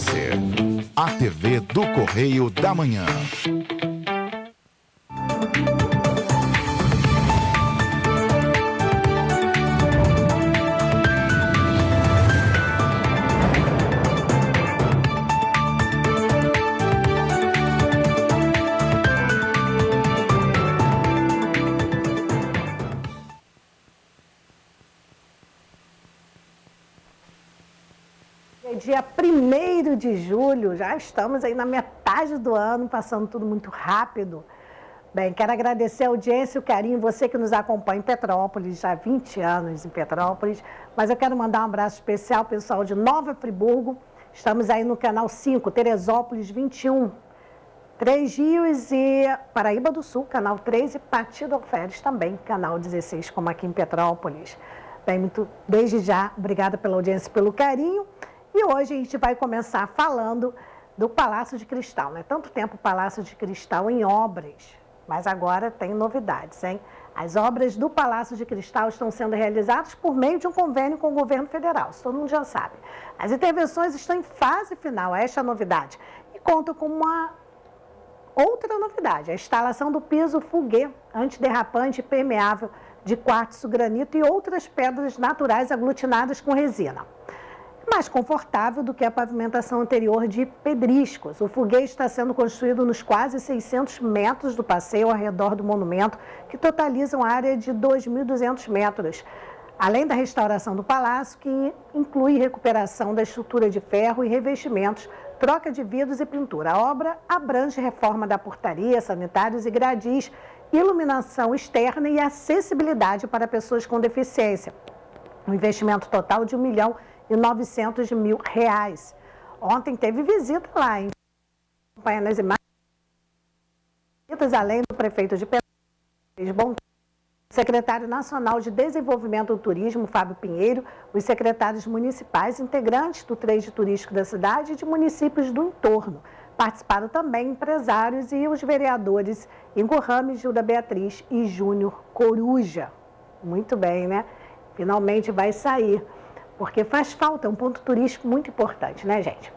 você. A TV do Correio da Manhã. Dia 1º de julho, já estamos aí na metade do ano, passando tudo muito rápido. Bem, quero agradecer a audiência e o carinho, você que nos acompanha em Petrópolis, já há 20 anos em Petrópolis, mas eu quero mandar um abraço especial ao pessoal de Nova Friburgo, estamos aí no canal 5, Teresópolis 21, Três Rios e Paraíba do Sul, canal 3 e Pati do Alferes também, canal 16, como aqui em Petrópolis. Bem, desde já, obrigada pela audiência e pelo carinho. E hoje a gente vai começar falando do Palácio de Cristal, né? Tanto tempo o Palácio de Cristal em obras, mas agora tem novidades, hein? As obras do Palácio de Cristal estão sendo realizadas por meio de um convênio com o governo federal, isso todo mundo já sabe. As intervenções estão em fase final, esta é a novidade, e conta com uma outra novidade, a instalação do piso Fuguê, antiderrapante e permeável de quartzo, granito e outras pedras naturais aglutinadas com resina. Mais confortável do que a pavimentação anterior de pedriscos. O Fuguê está sendo construído nos quase 600 metros do passeio ao redor do monumento, que totalizam área de 2.200 metros. Além da restauração do palácio, que inclui recuperação da estrutura de ferro e revestimentos, troca de vidros e pintura. A obra abrange reforma da portaria, sanitários e gradis, iluminação externa e acessibilidade para pessoas com deficiência. Um investimento total de R$1.900.000. Ontem teve visita lá, hein? Acompanhando as imagens, além do prefeito de Petrópolis, o secretário nacional de Desenvolvimento do Turismo, Fábio Pinheiro, os secretários municipais, integrantes do trade turístico da cidade e de municípios do entorno. Participaram também empresários e os vereadores Ingo Rames, Gilda Beatriz e Júnior Coruja. Muito bem, né? Finalmente vai sair. Porque faz falta, é um ponto turístico muito importante, né, gente?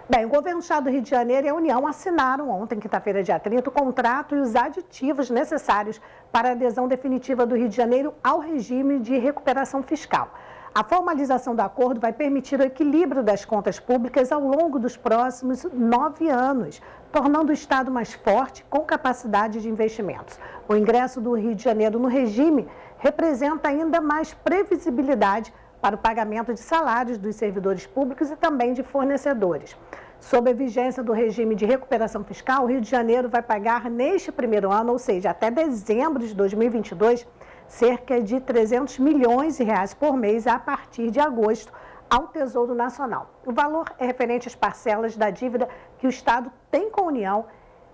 Bem, o governo do estado do Rio de Janeiro e a União assinaram ontem, quinta-feira, dia 30, o contrato e os aditivos necessários para a adesão definitiva do Rio de Janeiro ao regime de recuperação fiscal. A formalização do acordo vai permitir o equilíbrio das contas públicas ao longo dos próximos 9 anos, tornando o estado mais forte com capacidade de investimentos. O ingresso do Rio de Janeiro no regime representa ainda mais previsibilidade para o pagamento de salários dos servidores públicos e também de fornecedores. Sob a vigência do regime de recuperação fiscal, o Rio de Janeiro vai pagar neste primeiro ano, ou seja, até dezembro de 2022, cerca de R$300 milhões por mês a partir de agosto ao Tesouro Nacional. O valor é referente às parcelas da dívida que o Estado tem com a União.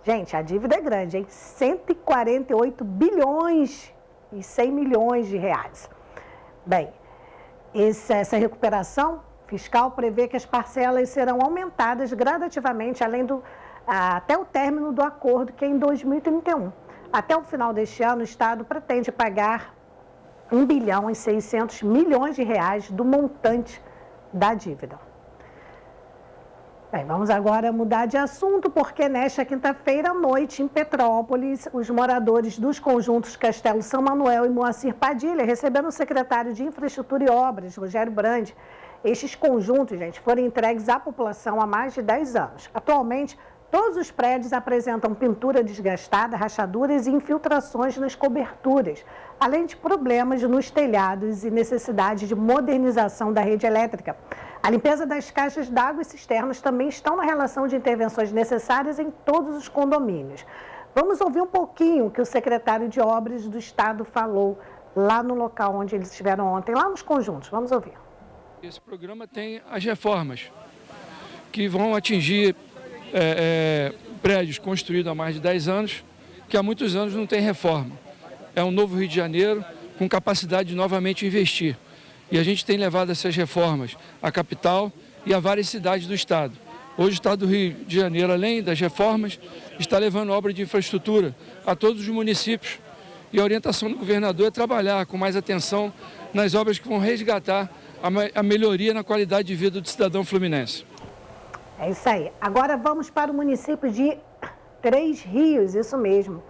Gente, a dívida é grande, hein? 148 bilhões e 100 milhões de reais. Bem, essa recuperação fiscal prevê que as parcelas serão aumentadas gradativamente até o término do acordo, que é em 2031. Até o final deste ano, o Estado pretende pagar R$1,6 bilhão do montante da dívida. Bem, vamos agora mudar de assunto, porque nesta quinta-feira à noite, em Petrópolis, os moradores dos conjuntos Castelo São Manuel e Moacir Padilha receberam o secretário de Infraestrutura e Obras, Rogério Brandi. Estes conjuntos, gente, foram entregues à população há mais de 10 anos. Atualmente, todos os prédios apresentam pintura desgastada, rachaduras e infiltrações nas coberturas, além de problemas nos telhados e necessidade de modernização da rede elétrica. A limpeza das caixas d'água e cisternas também estão na relação de intervenções necessárias em todos os condomínios. Vamos ouvir um pouquinho o que o secretário de Obras do Estado falou lá no local onde eles estiveram ontem, lá nos conjuntos. Vamos ouvir. Esse programa tem as reformas que vão atingir prédios construídos há mais de 10 anos, que há muitos anos não tem reforma. É um novo Rio de Janeiro com capacidade de novamente investir. E a gente tem levado essas reformas à capital e a várias cidades do estado. Hoje o estado do Rio de Janeiro, além das reformas, está levando obra de infraestrutura a todos os municípios. E a orientação do governador é trabalhar com mais atenção nas obras que vão resgatar a melhoria na qualidade de vida do cidadão fluminense. É isso aí. Agora vamos para o município de Três Rios, isso mesmo.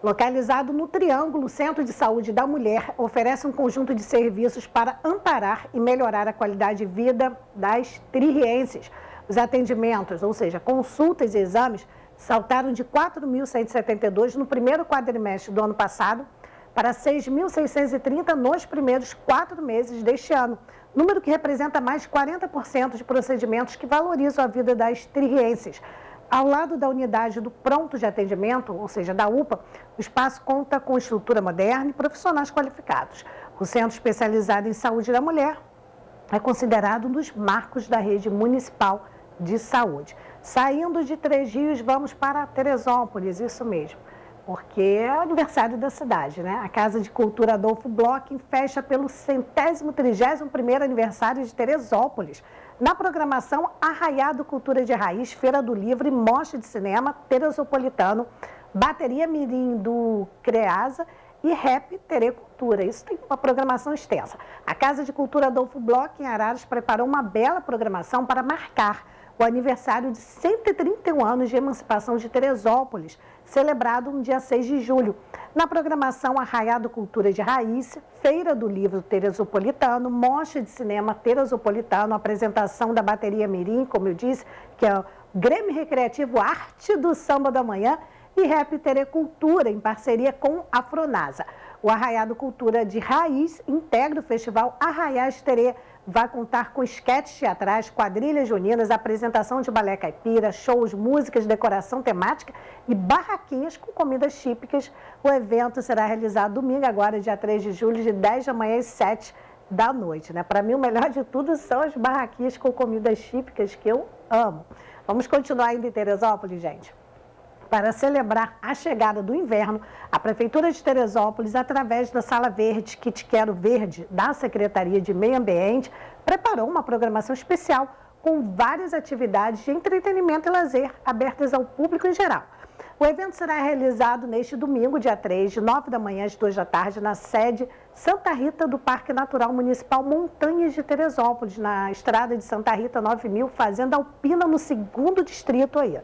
Localizado no Triângulo, o Centro de Saúde da Mulher oferece um conjunto de serviços para amparar e melhorar a qualidade de vida das tririenses. Os atendimentos, ou seja, consultas e exames, saltaram de 4.172 no primeiro quadrimestre do ano passado para 6.630 nos primeiros 4 meses deste ano, número que representa mais de 40% de procedimentos que valorizam a vida das tririenses. Ao lado da unidade do pronto de atendimento, ou seja, da UPA, o espaço conta com estrutura moderna e profissionais qualificados. O Centro Especializado em Saúde da Mulher é considerado um dos marcos da rede municipal de saúde. Saindo de Três Rios, vamos para Teresópolis, isso mesmo, porque é o aniversário da cidade, né? A Casa de Cultura Adolfo Bloch fecha pelo 131º aniversário de Teresópolis. Na programação, Arraiado Cultura de Raiz, Feira do Livro e Mostra de Cinema Teresopolitano, Bateria Mirim do CREASA e Rap Tere Cultura. Isso tem uma programação extensa. A Casa de Cultura Adolfo Bloch, em Araras, preparou uma bela programação para marcar o aniversário de 131 anos de emancipação de Teresópolis, celebrado no dia 6 de julho. Na programação, Arraiado Cultura de Raiz, Feira do Livro Teresopolitano, Mostra de Cinema Teresopolitano, apresentação da Bateria Mirim, como eu disse, que é o Grêmio Recreativo Arte do Samba da Manhã, e Rap Tere Cultura, em parceria com a Fronasa. O Arraiado Cultura de Raiz integra o festival Arraiais Tere, vai contar com esquetes teatrais, quadrilhas juninas, apresentação de balé caipira, shows, músicas, decoração temática e barraquinhas com comidas típicas. O evento será realizado domingo, agora dia 3 de julho, de 10 da manhã às 7 da noite. Né? Para mim, o melhor de tudo são as barraquinhas com comidas típicas, que eu amo. Vamos continuar ainda em Teresópolis, gente. Para celebrar a chegada do inverno, a Prefeitura de Teresópolis, através da Sala Verde, Kit Quero Verde, da Secretaria de Meio Ambiente, preparou uma programação especial com várias atividades de entretenimento e lazer abertas ao público em geral. O evento será realizado neste domingo, dia 3, de 9 da manhã às 2 da tarde, na sede Santa Rita do Parque Natural Municipal Montanhas de Teresópolis, na estrada de Santa Rita 9000, Fazenda Alpina, no 2º distrito aí.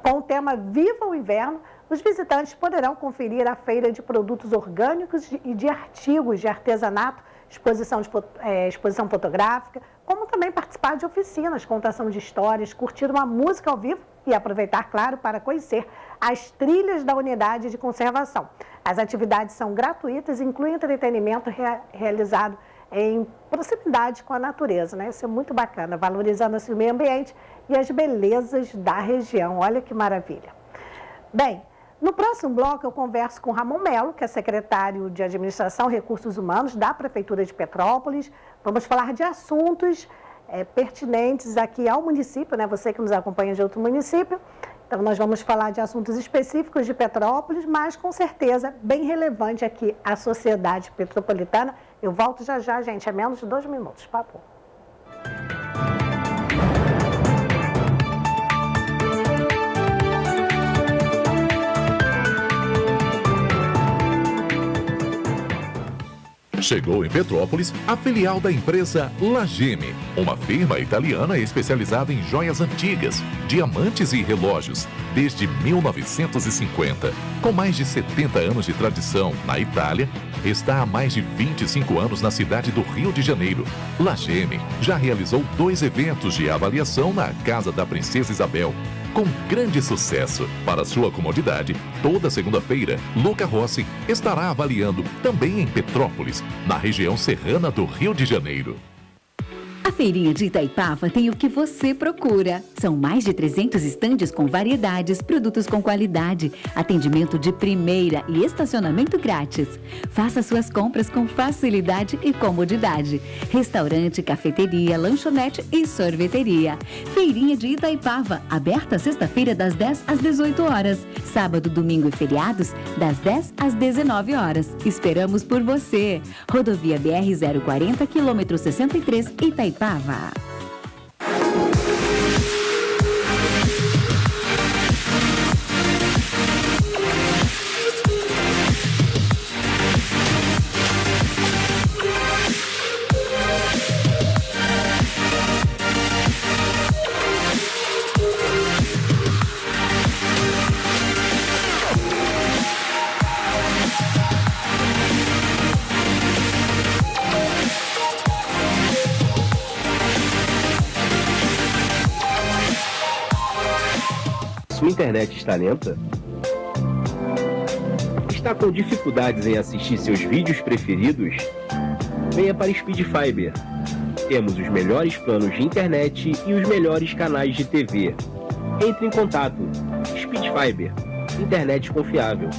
Com o tema Viva o Inverno, os visitantes poderão conferir a feira de produtos orgânicos e de artigos de artesanato, exposição fotográfica, como também participar de oficinas, contação de histórias, curtir uma música ao vivo e aproveitar, claro, para conhecer as trilhas da unidade de conservação. As atividades são gratuitas e incluem entretenimento realizado em proximidade com a natureza, né? Isso é muito bacana, valorizando assim, o meio ambiente e as belezas da região. Olha que maravilha. Bem, no próximo bloco eu converso com Ramon Melo, que é secretário de Administração e Recursos Humanos da Prefeitura de Petrópolis. Vamos falar de assuntos pertinentes aqui ao município, né? Você que nos acompanha de outro município. Então, nós vamos falar de assuntos específicos de Petrópolis, mas com certeza bem relevante aqui à sociedade petropolitana. Eu volto já já, gente, é menos de 2 minutos, papo. Chegou em Petrópolis a filial da empresa Lageme, uma firma italiana especializada em joias antigas, diamantes e relógios, desde 1950. Com mais de 70 anos de tradição na Itália, está há mais de 25 anos na cidade do Rio de Janeiro. Lageme já realizou 2 eventos de avaliação na Casa da Princesa Isabel, com grande sucesso. Para sua comodidade, toda segunda-feira, Luca Rossi estará avaliando também em Petrópolis, na região serrana do Rio de Janeiro. A feirinha de Itaipava tem o que você procura. São mais de 300 estandes com variedades, produtos com qualidade, atendimento de primeira e estacionamento grátis. Faça suas compras com facilidade e comodidade. Restaurante, cafeteria, lanchonete e sorveteria. Feirinha de Itaipava, aberta sexta-feira das 10 às 18 horas. Sábado, domingo e feriados, das 10 às 19 horas. Esperamos por você. Rodovia BR-040, quilômetro 63, Itaipava. sua internet está lenta? Está com dificuldades em assistir seus vídeos preferidos? Venha para Speed Fiber. Temos os melhores planos de internet e os melhores canais de TV. Entre em contato. Speed Fiber. Internet confiável.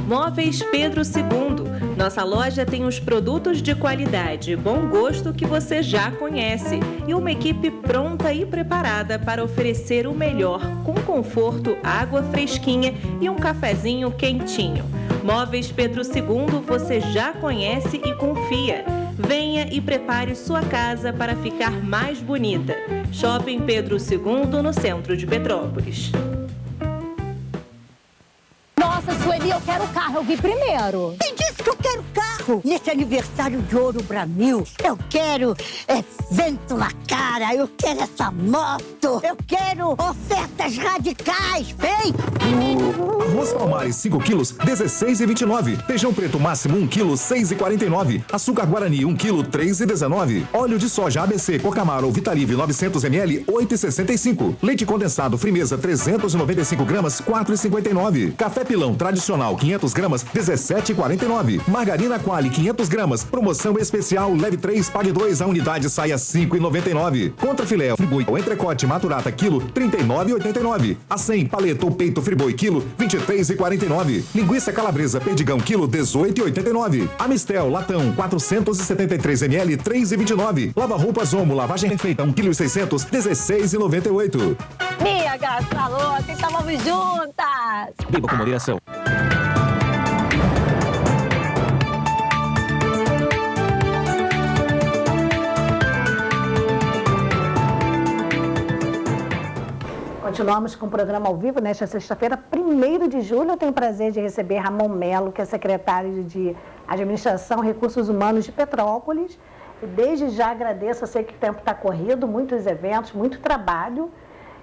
Móveis Pedro II. Nossa loja tem os produtos de qualidade e bom gosto que você já conhece e uma equipe pronta e preparada para oferecer o melhor, com conforto, água fresquinha e um cafezinho quentinho. Móveis Pedro II você já conhece e confia. Venha e prepare sua casa para ficar mais bonita. Shopping Pedro II, no centro de Petrópolis. Nossa, Sueli, eu quero o carro, eu vi primeiro. Quem disse que eu quero carro? Nesse aniversário de Ouro Brasil, eu quero vento na cara, eu quero essa moto, eu quero ofertas radicais, vem! Arroz Palmares 5 quilos, 16,29. Feijão preto máximo 1 quilo, 6,49. Açúcar Guarani 1 quilo, 3,19. Óleo de soja ABC, Cocamar ou Vitalive 900 ml, 8,65. Leite condensado Frimeza 395 gramas, 4,59. Café Pilão tradicional 500 gramas, 17,49. Margarina Quali 500 gramas, promoção especial, leve 3, pague 2, a unidade sai a 5,99. Contra filé friboi ou entrecote maturata quilo, 39,89. A 100 paleta ou peito friboi quilo, 23,49. Linguiça calabresa perdigão quilo, 18,89. Amistel latão 473 ml, 3,29. Lava roupas Omo lavagem perfeita 1,6 kg, 16,98. Minha gata louca, estávamos juntas. Beba com moderação. Continuamos com o programa ao vivo nesta sexta-feira, 1º de julho. Eu tenho o prazer de receber Ramon Melo, que é secretário de Administração e Recursos Humanos de Petrópolis. E desde já agradeço, eu sei que o tempo está corrido, muitos eventos, muito trabalho.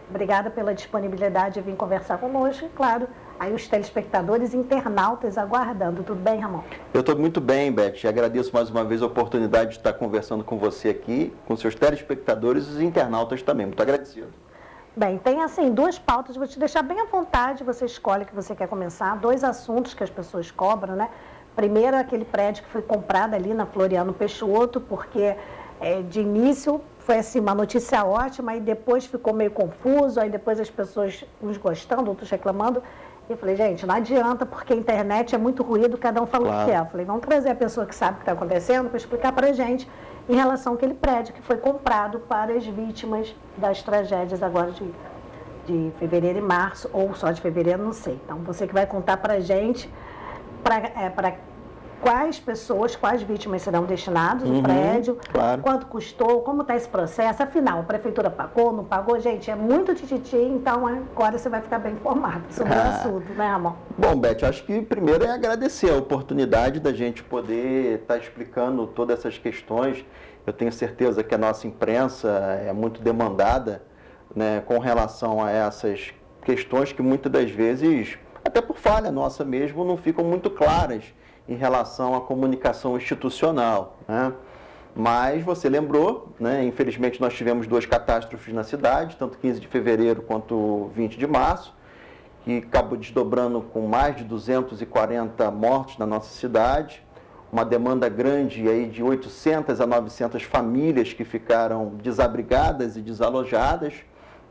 Obrigada pela disponibilidade de vir conversar conosco e, claro, aí os telespectadores e internautas aguardando. Tudo bem, Ramon? Eu estou muito bem, Beth. Agradeço mais uma vez a oportunidade de estar conversando com você aqui, com seus telespectadores e os internautas também. Muito agradecido. Bem, tem assim 2 pautas, vou te deixar bem à vontade, você escolhe o que você quer começar. 2 assuntos que as pessoas cobram, né? Primeiro, aquele prédio que foi comprado ali na Floriano Peixoto, porque de início foi assim uma notícia ótima, e depois ficou meio confuso, aí depois as pessoas, uns gostando, outros reclamando. E eu falei, gente, não adianta, porque a internet é muito ruído, cada um fala o que quer. Eu falei, vamos trazer a pessoa que sabe o que está acontecendo para explicar para a gente em relação àquele prédio que foi comprado para as vítimas das tragédias agora de fevereiro e março, ou só de fevereiro, não sei. Então, você que vai contar para a gente para quais pessoas, quais vítimas serão destinados o prédio, claro. Quanto custou, como está esse processo, afinal, a prefeitura pagou, não pagou? Gente, é muito tititi, então agora você vai ficar bem informado sobre o assunto, né, Ramon? Bom, Beth, acho que primeiro é agradecer a oportunidade da gente poder estar explicando todas essas questões. Eu tenho certeza que a nossa imprensa é muito demandada, né, com relação a essas questões que muitas das vezes, até por falha nossa mesmo, não ficam muito claras em relação à comunicação institucional, né? Mas você lembrou, né? Infelizmente nós tivemos 2 catástrofes na cidade, tanto 15 de fevereiro quanto 20 de março, que acabou desdobrando com mais de 240 mortos na nossa cidade, uma demanda grande aí de 800 a 900 famílias que ficaram desabrigadas e desalojadas,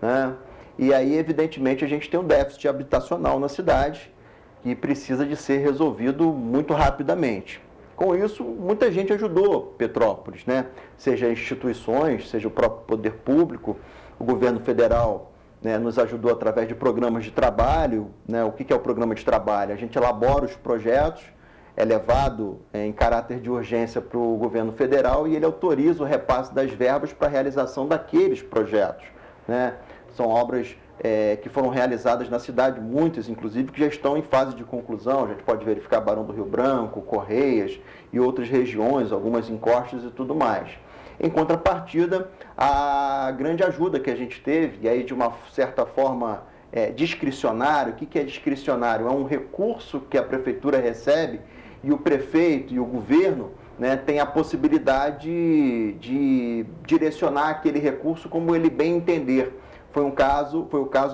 né? E aí, evidentemente, a gente tem um déficit habitacional na cidade, que precisa de ser resolvido muito rapidamente. Com isso, muita gente ajudou Petrópolis, né? Seja instituições, seja o próprio poder público, o governo federal, né, nos ajudou através de programas de trabalho, né? O que é o programa de trabalho? A gente elabora os projetos, é levado em caráter de urgência para o governo federal e ele autoriza o repasse das verbas para a realização daqueles projetos, né? São obras que foram realizadas na cidade, muitas, inclusive, que já estão em fase de conclusão. A gente pode verificar Barão do Rio Branco, Correias e outras regiões, algumas encostas e tudo mais. Em contrapartida, a grande ajuda que a gente teve, e aí de uma certa forma discricionário. O que é discricionário? É um recurso que a prefeitura recebe e o prefeito e o governo né, tem a possibilidade de direcionar aquele recurso como ele bem entender. Foi o caso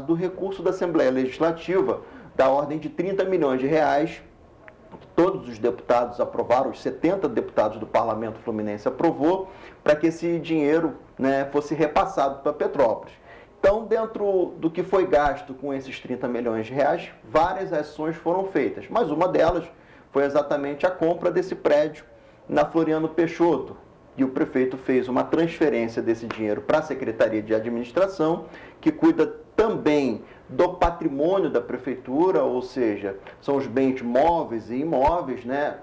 do recurso da Assembleia Legislativa, da ordem de 30 milhões de reais. Todos os deputados aprovaram, os 70 deputados do Parlamento Fluminense aprovou, para que esse dinheiro, né, fosse repassado para Petrópolis. Então, dentro do que foi gasto com esses 30 milhões de reais, várias ações foram feitas, mas uma delas foi exatamente a compra desse prédio na Floriano Peixoto, e o prefeito fez uma transferência desse dinheiro para a Secretaria de Administração, que cuida também do patrimônio da prefeitura, ou seja, são os bens móveis e imóveis, né?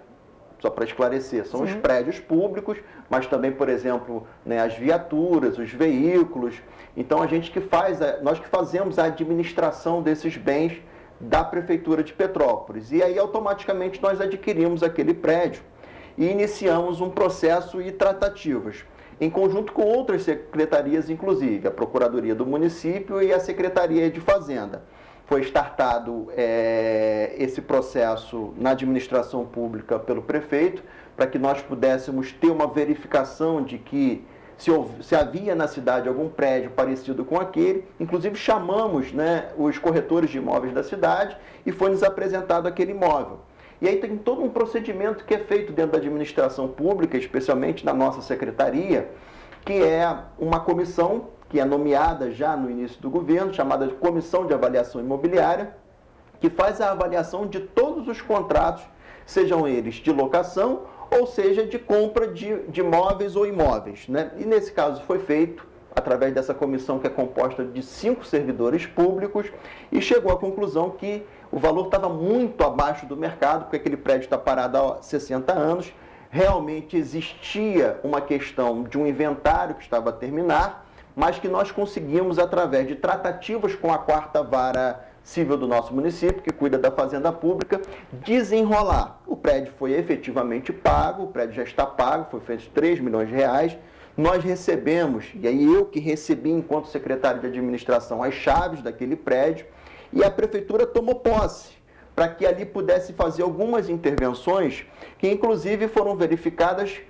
Só para esclarecer, são os prédios públicos, mas também, por exemplo, né, as viaturas, os veículos. Então, nós que fazemos a administração desses bens da Prefeitura de Petrópolis. E aí, automaticamente, nós adquirimos aquele prédio e iniciamos um processo e tratativas, em conjunto com outras secretarias, inclusive a Procuradoria do Município e a Secretaria de Fazenda. Foi startado esse processo na administração pública pelo prefeito, para que nós pudéssemos ter uma verificação de que se havia na cidade algum prédio parecido com aquele. Inclusive chamamos, né, os corretores de imóveis da cidade e foi-nos apresentado aquele imóvel. E aí tem todo um procedimento que é feito dentro da administração pública, especialmente na nossa secretaria, que é uma comissão que é nomeada já no início do governo, chamada de Comissão de Avaliação Imobiliária, que faz a avaliação de todos os contratos, sejam eles de locação ou seja de compra de móveis ou imóveis, né? E nesse caso foi feito através dessa comissão, que é composta de 5 servidores públicos, e chegou à conclusão que o valor estava muito abaixo do mercado, porque aquele prédio está parado há 60 anos, realmente existia uma questão de um inventário que estava a terminar, mas que nós conseguimos, através de tratativas com a 4ª Vara Civil do nosso município, que cuida da Fazenda Pública, desenrolar. O prédio foi efetivamente pago, o prédio já está pago, foi feito 3 milhões de reais. Nós recebemos, e aí eu que recebi enquanto secretário de administração, as chaves daquele prédio, e a prefeitura tomou posse, para que ali pudesse fazer algumas intervenções, que inclusive foram verificadas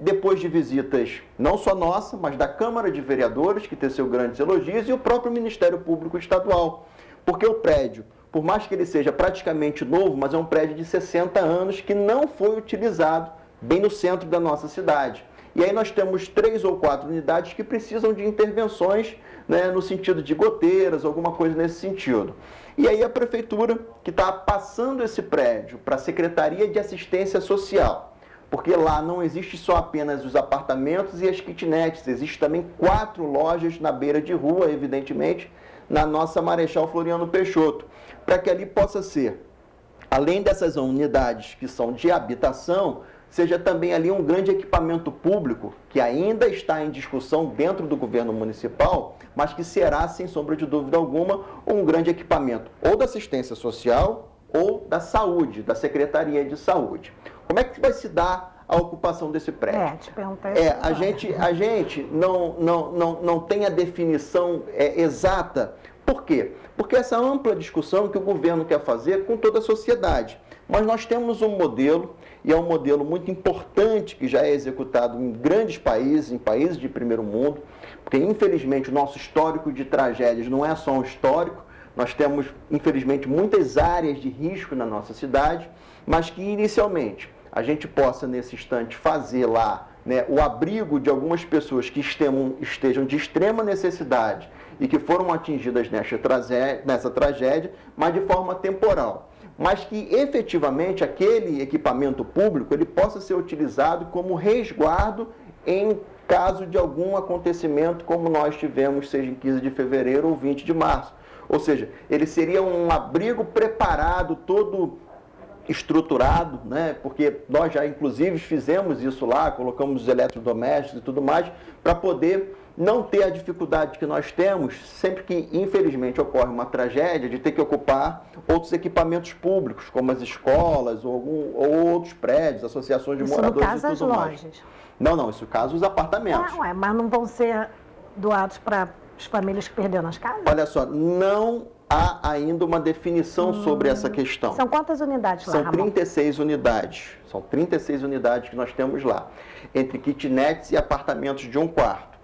depois de visitas, não só nossa, mas da Câmara de Vereadores, que teceu grandes elogios, e o próprio Ministério Público Estadual. Porque o prédio, por mais que ele seja praticamente novo, mas é um prédio de 60 anos que não foi utilizado bem no centro da nossa cidade. E aí nós temos 3 ou 4 unidades que precisam de intervenções, né, no sentido de goteiras, alguma coisa nesse sentido. E aí a prefeitura, que está passando esse prédio para a Secretaria de Assistência Social, porque lá não existe só apenas os apartamentos e as kitnets, existe também 4 lojas na beira de rua, evidentemente, na nossa Marechal Floriano Peixoto, para que ali possa ser, além dessas unidades que são de habitação, seja também ali um grande equipamento público, que ainda está em discussão dentro do governo municipal, mas que será, sem sombra de dúvida alguma, um grande equipamento ou da assistência social ou da saúde, da Secretaria de Saúde. Como é que vai se dar a ocupação desse prédio? A gente não tem a definição exata. Por quê? Porque essa ampla discussão que o governo quer fazer com toda a sociedade. Mas nós temos um modelo, e é um modelo muito importante, que já é executado em grandes países, em países de primeiro mundo, porque infelizmente o nosso histórico de tragédias não é só um histórico, nós temos infelizmente muitas áreas de risco na nossa cidade, mas que inicialmente a gente possa nesse instante fazer lá, né, o abrigo de algumas pessoas que estejam de extrema necessidade e que foram atingidas nessa tragédia, mas de forma temporal. Mas que efetivamente aquele equipamento público ele possa ser utilizado como resguardo em caso de algum acontecimento como nós tivemos, seja em 15 de fevereiro ou 20 de março. Ou seja, ele seria um abrigo preparado, todo estruturado, né? Porque nós já inclusive fizemos isso lá, colocamos os eletrodomésticos e tudo mais, para poder não ter a dificuldade que nós temos sempre que, infelizmente, ocorre uma tragédia, de ter que ocupar outros equipamentos públicos, como as escolas ou outros prédios, associações de moradores e tudo mais. Isso no caso as lojas? Não, isso no caso os apartamentos. Mas não vão ser doados para as famílias que perderam as casas? Olha só, não há ainda uma definição sobre essa questão. São quantas unidades lá, São Ramon? 36 unidades. São 36 unidades que nós temos lá, entre kitnets e apartamentos de 1 quarto.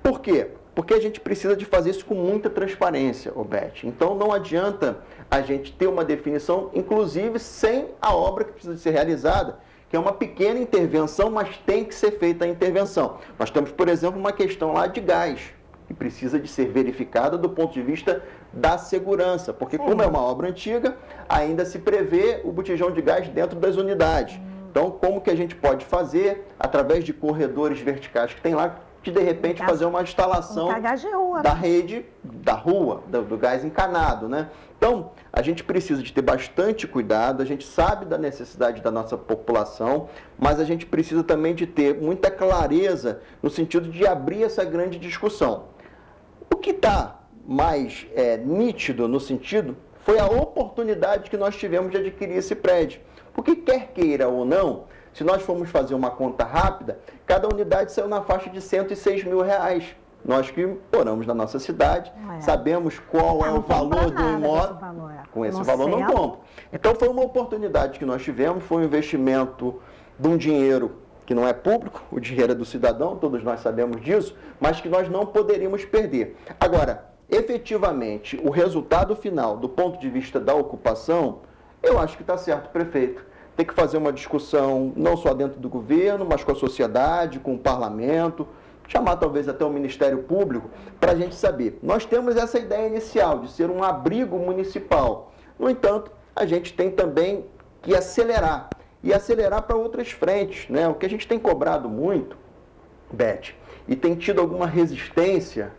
Por quê? Porque a gente precisa de fazer isso com muita transparência, Beth. Então não adianta a gente ter uma definição, inclusive sem a obra que precisa ser realizada, que é uma pequena intervenção, mas tem que ser feita a intervenção. Nós temos, por exemplo, uma questão lá de gás, que precisa de ser verificada do ponto de vista da segurança, porque como é uma obra antiga, ainda se prevê o botijão de gás dentro das unidades. Então, como que a gente pode fazer, através de corredores verticais que tem lá, de repente fazer uma instalação da rede, da rua, do gás encanado, né? Então, a gente precisa de ter bastante cuidado, a gente sabe da necessidade da nossa população, mas a gente precisa também de ter muita clareza no sentido de abrir essa grande discussão. O que está mais nítido no sentido foi a oportunidade que nós tivemos de adquirir esse prédio. Porque quer queira ou não, se nós formos fazer uma conta rápida, cada unidade saiu na faixa de R$106 mil. Nós que moramos na nossa cidade, sabemos qual é o valor do imóvel. Com esse valor não compra. Então foi uma oportunidade que nós tivemos, foi um investimento de um dinheiro que não é público, o dinheiro é do cidadão, todos nós sabemos disso, mas que nós não poderíamos perder. Agora, efetivamente, o resultado final, do ponto de vista da ocupação, eu acho que está certo, prefeito. Tem que fazer uma discussão não só dentro do governo, mas com a sociedade, com o parlamento, chamar talvez até o Ministério Público, para a gente saber. Nós temos essa ideia inicial de ser um abrigo municipal. No entanto, a gente tem também que acelerar, e acelerar para outras frentes, né? O que a gente tem cobrado muito, Beth, e tem tido alguma resistência,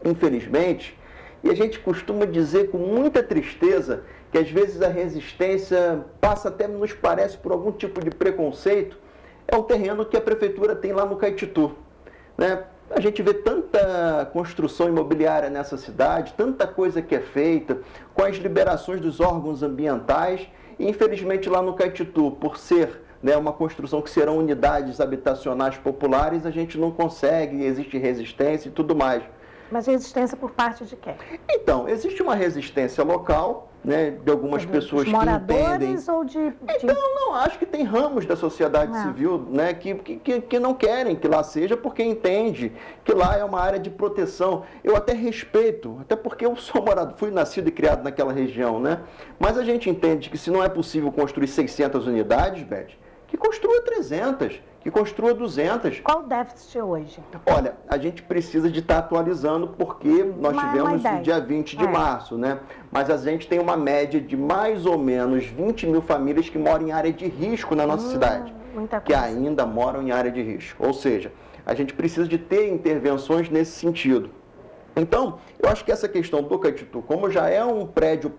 infelizmente, e a gente costuma dizer com muita tristeza que às vezes a resistência passa até, nos parece, por algum tipo de preconceito, é o terreno que a prefeitura tem lá no Caititu, né? A gente vê tanta construção imobiliária nessa cidade, tanta coisa que é feita, com as liberações dos órgãos ambientais, e infelizmente lá no Caititu, por ser, né, uma construção que serão unidades habitacionais populares, a gente não consegue, existe resistência e tudo mais. Mas resistência por parte de quem? Então, existe uma resistência local, né, de algumas pessoas que moradores entendem... ou de... Então, não, acho que tem ramos da sociedade civil, né, que não querem que lá seja, porque entende que lá é uma área de proteção. Eu até respeito, até porque eu sou morador, fui nascido e criado naquela região, né? Mas a gente entende que se não é possível construir 600 unidades, Beth, que construa 300, que construa 200. Qual o déficit hoje? Olha, a gente precisa de estar atualizando, porque nós tivemos no dia 20 de março, né? Mas a gente tem uma média de mais ou menos 20 mil famílias que moram em área de risco na nossa cidade, que ainda moram em área de risco. Ou seja, a gente precisa de ter intervenções nesse sentido. Então, eu acho que essa questão do Caititu, como já é um prédio,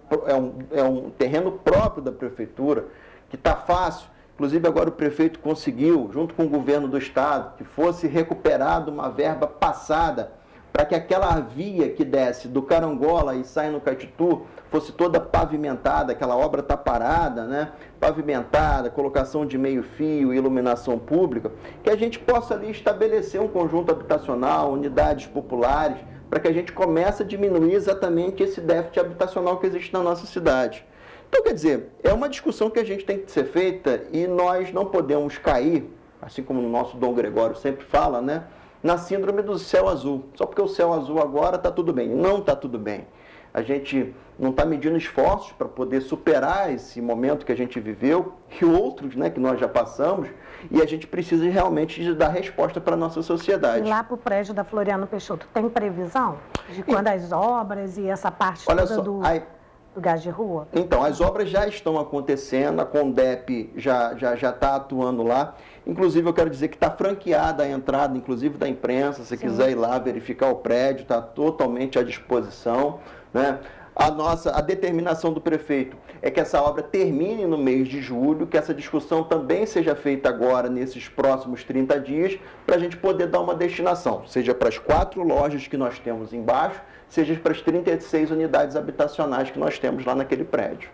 é um terreno próprio da prefeitura, que está fácil. Inclusive, agora o prefeito conseguiu, junto com o governo do estado, que fosse recuperada uma verba passada para que aquela via que desce do Carangola e sai no Caititu fosse toda pavimentada, aquela obra está parada, né? Pavimentada, colocação de meio-fio, iluminação pública, que a gente possa ali estabelecer um conjunto habitacional, unidades populares, para que a gente comece a diminuir exatamente esse déficit habitacional que existe na nossa cidade. Então, quer dizer, é uma discussão que a gente tem que ser feita e nós não podemos cair, assim como o nosso Dom Gregório sempre fala, né, na síndrome do céu azul. Só porque o céu azul agora está tudo bem. Não está tudo bem. A gente não está medindo esforços para poder superar esse momento que a gente viveu e outros, né, que nós já passamos, e a gente precisa realmente de dar resposta para a nossa sociedade. E lá para o prédio da Floriano Peixoto, tem previsão de quando as obras e essa parte toda do gás de rua? Então, as obras já estão acontecendo, a Condep já está atuando lá. Inclusive, eu quero dizer que está franqueada a entrada, inclusive da imprensa, se quiser ir lá verificar o prédio, está totalmente à disposição, né? A determinação do prefeito é que essa obra termine no mês de julho, que essa discussão também seja feita agora, nesses próximos 30 dias, para a gente poder dar uma destinação, seja para as 4 lojas que nós temos embaixo, seja para as 36 unidades habitacionais que nós temos lá naquele prédio.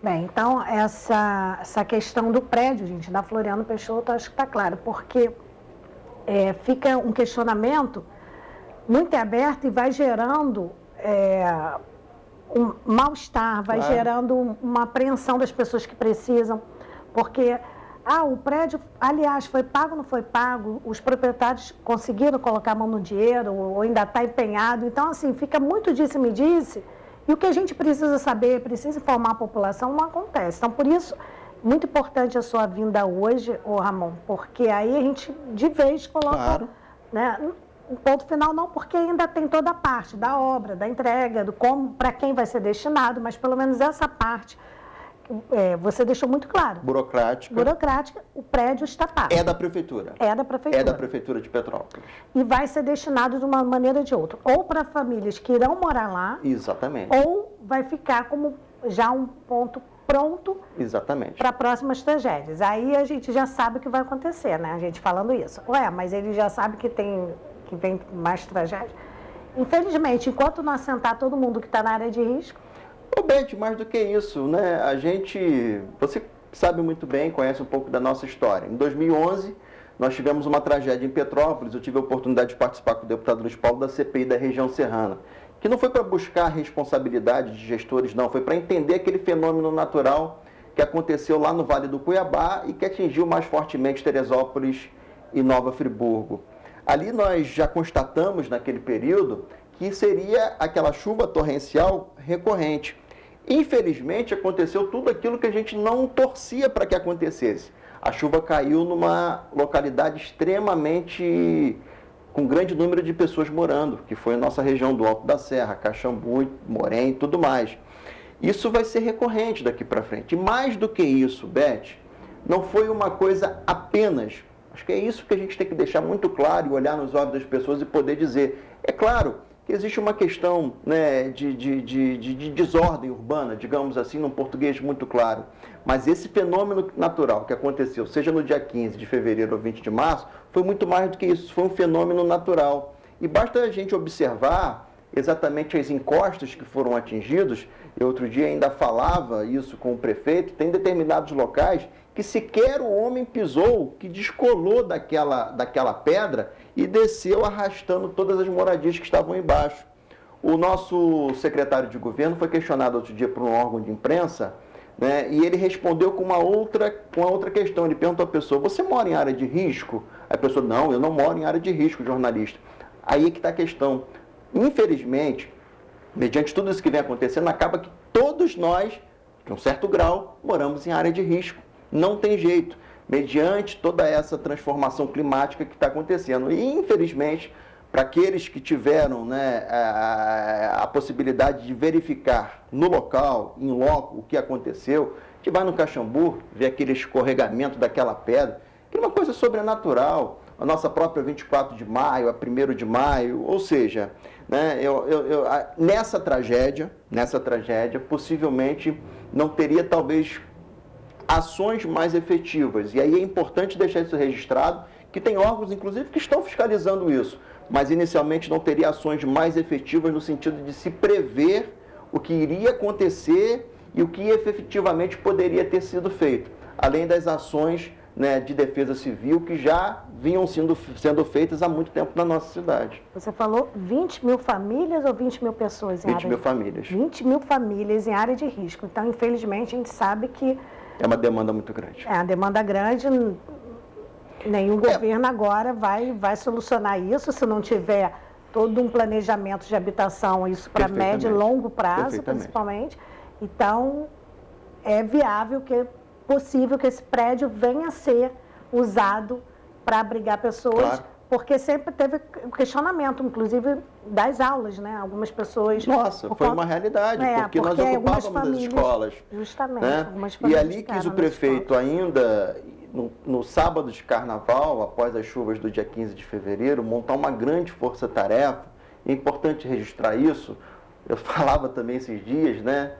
Bem, então essa questão do prédio, gente, da Floriano Peixoto, acho que está claro, porque fica um questionamento muito aberto e vai gerando um mal-estar, vai gerando uma apreensão das pessoas que precisam, porque o prédio, aliás, foi pago ou não foi pago, os proprietários conseguiram colocar a mão no dinheiro ou ainda está empenhado, então assim, fica muito disse-me-disse, e o que a gente precisa saber, precisa informar a população, não acontece. Então, por isso, muito importante a sua vinda hoje, Ramon, porque aí a gente de vez coloca, né, um ponto final, não porque ainda tem toda a parte da obra, da entrega, do como, para quem vai ser destinado, mas pelo menos essa parte, você deixou muito claro. Burocrática, o prédio está pago. É da Prefeitura. É da Prefeitura. É da Prefeitura de Petrópolis. E vai ser destinado de uma maneira ou de outra, ou para famílias que irão morar lá. Exatamente. Ou vai ficar como já um ponto pronto. Exatamente. Para próximas tragédias. Aí a gente já sabe o que vai acontecer, né? A gente falando isso. Mas ele já sabe que vem mais tragédia. Infelizmente, enquanto não assentar todo mundo que está na área de risco. Beth, mais do que isso, né? Você sabe muito bem, conhece um pouco da nossa história. Em 2011, nós tivemos uma tragédia em Petrópolis. Eu tive a oportunidade de participar com o deputado Luiz Paulo da CPI da região serrana, que não foi para buscar responsabilidade de gestores, não, foi para entender aquele fenômeno natural que aconteceu lá no Vale do Cuiabá e que atingiu mais fortemente Teresópolis e Nova Friburgo. Ali nós já constatamos, naquele período, que seria aquela chuva torrencial recorrente. Infelizmente, aconteceu tudo aquilo que a gente não torcia para que acontecesse. A chuva caiu numa localidade extremamente com grande número de pessoas morando, que foi a nossa região do Alto da Serra, Caxambu, Morém e tudo mais. Isso vai ser recorrente daqui para frente. E mais do que isso, Beth, não foi uma coisa apenas. Acho que é isso que a gente tem que deixar muito claro e olhar nos olhos das pessoas e poder dizer. É claro que existe uma questão, né, de desordem urbana, digamos assim, num português muito claro. Mas esse fenômeno natural que aconteceu, seja no dia 15 de fevereiro ou 20 de março, foi muito mais do que isso, foi um fenômeno natural. E basta a gente observar exatamente as encostas que foram atingidos. Eu outro dia ainda falava isso com o prefeito, tem determinados locais que sequer o homem pisou, que descolou daquela pedra e desceu arrastando todas as moradias que estavam embaixo. O nosso secretário de governo foi questionado outro dia por um órgão de imprensa, né, e ele respondeu com uma outra questão. Ele perguntou à pessoa: você mora em área de risco? A pessoa: não, eu não moro em área de risco, jornalista. Aí é que está a questão. Infelizmente, mediante tudo isso que vem acontecendo, acaba que todos nós, de um certo grau, moramos em área de risco. Não tem jeito, mediante toda essa transformação climática que está acontecendo. E, infelizmente, para aqueles que tiveram, né, a possibilidade de verificar no local, em loco, o que aconteceu, a gente vai no Caxambu, vê aquele escorregamento daquela pedra, que é uma coisa sobrenatural. A nossa própria 24 de maio, a 1º de maio, ou seja, né, nessa tragédia, possivelmente não teria talvez ações mais efetivas. E aí é importante deixar isso registrado, que tem órgãos, inclusive, que estão fiscalizando isso, mas inicialmente não teria ações mais efetivas no sentido de se prever o que iria acontecer e o que efetivamente poderia ter sido feito, além das ações, né, de defesa civil que já vinham sendo feitas há muito tempo na nossa cidade. Você falou 20 mil famílias ou 20 mil pessoas em 20 mil famílias. 20 mil famílias em área de risco. Então, infelizmente, a gente sabe que é uma demanda muito grande. É uma demanda grande. Nenhum governo agora vai solucionar isso se não tiver todo um planejamento de habitação, isso para médio e longo prazo, principalmente. Então, é viável, possível que esse prédio venha a ser usado para abrigar pessoas, porque sempre teve questionamento, inclusive, das aulas, né? Algumas pessoas... Nossa, foi uma realidade, porque nós ocupávamos as escolas. Justamente. Né? Algumas famílias e ali quis o prefeito ainda, no sábado de carnaval, após as chuvas do dia 15 de fevereiro, montar uma grande força-tarefa. É importante registrar isso. Eu falava também esses dias, né?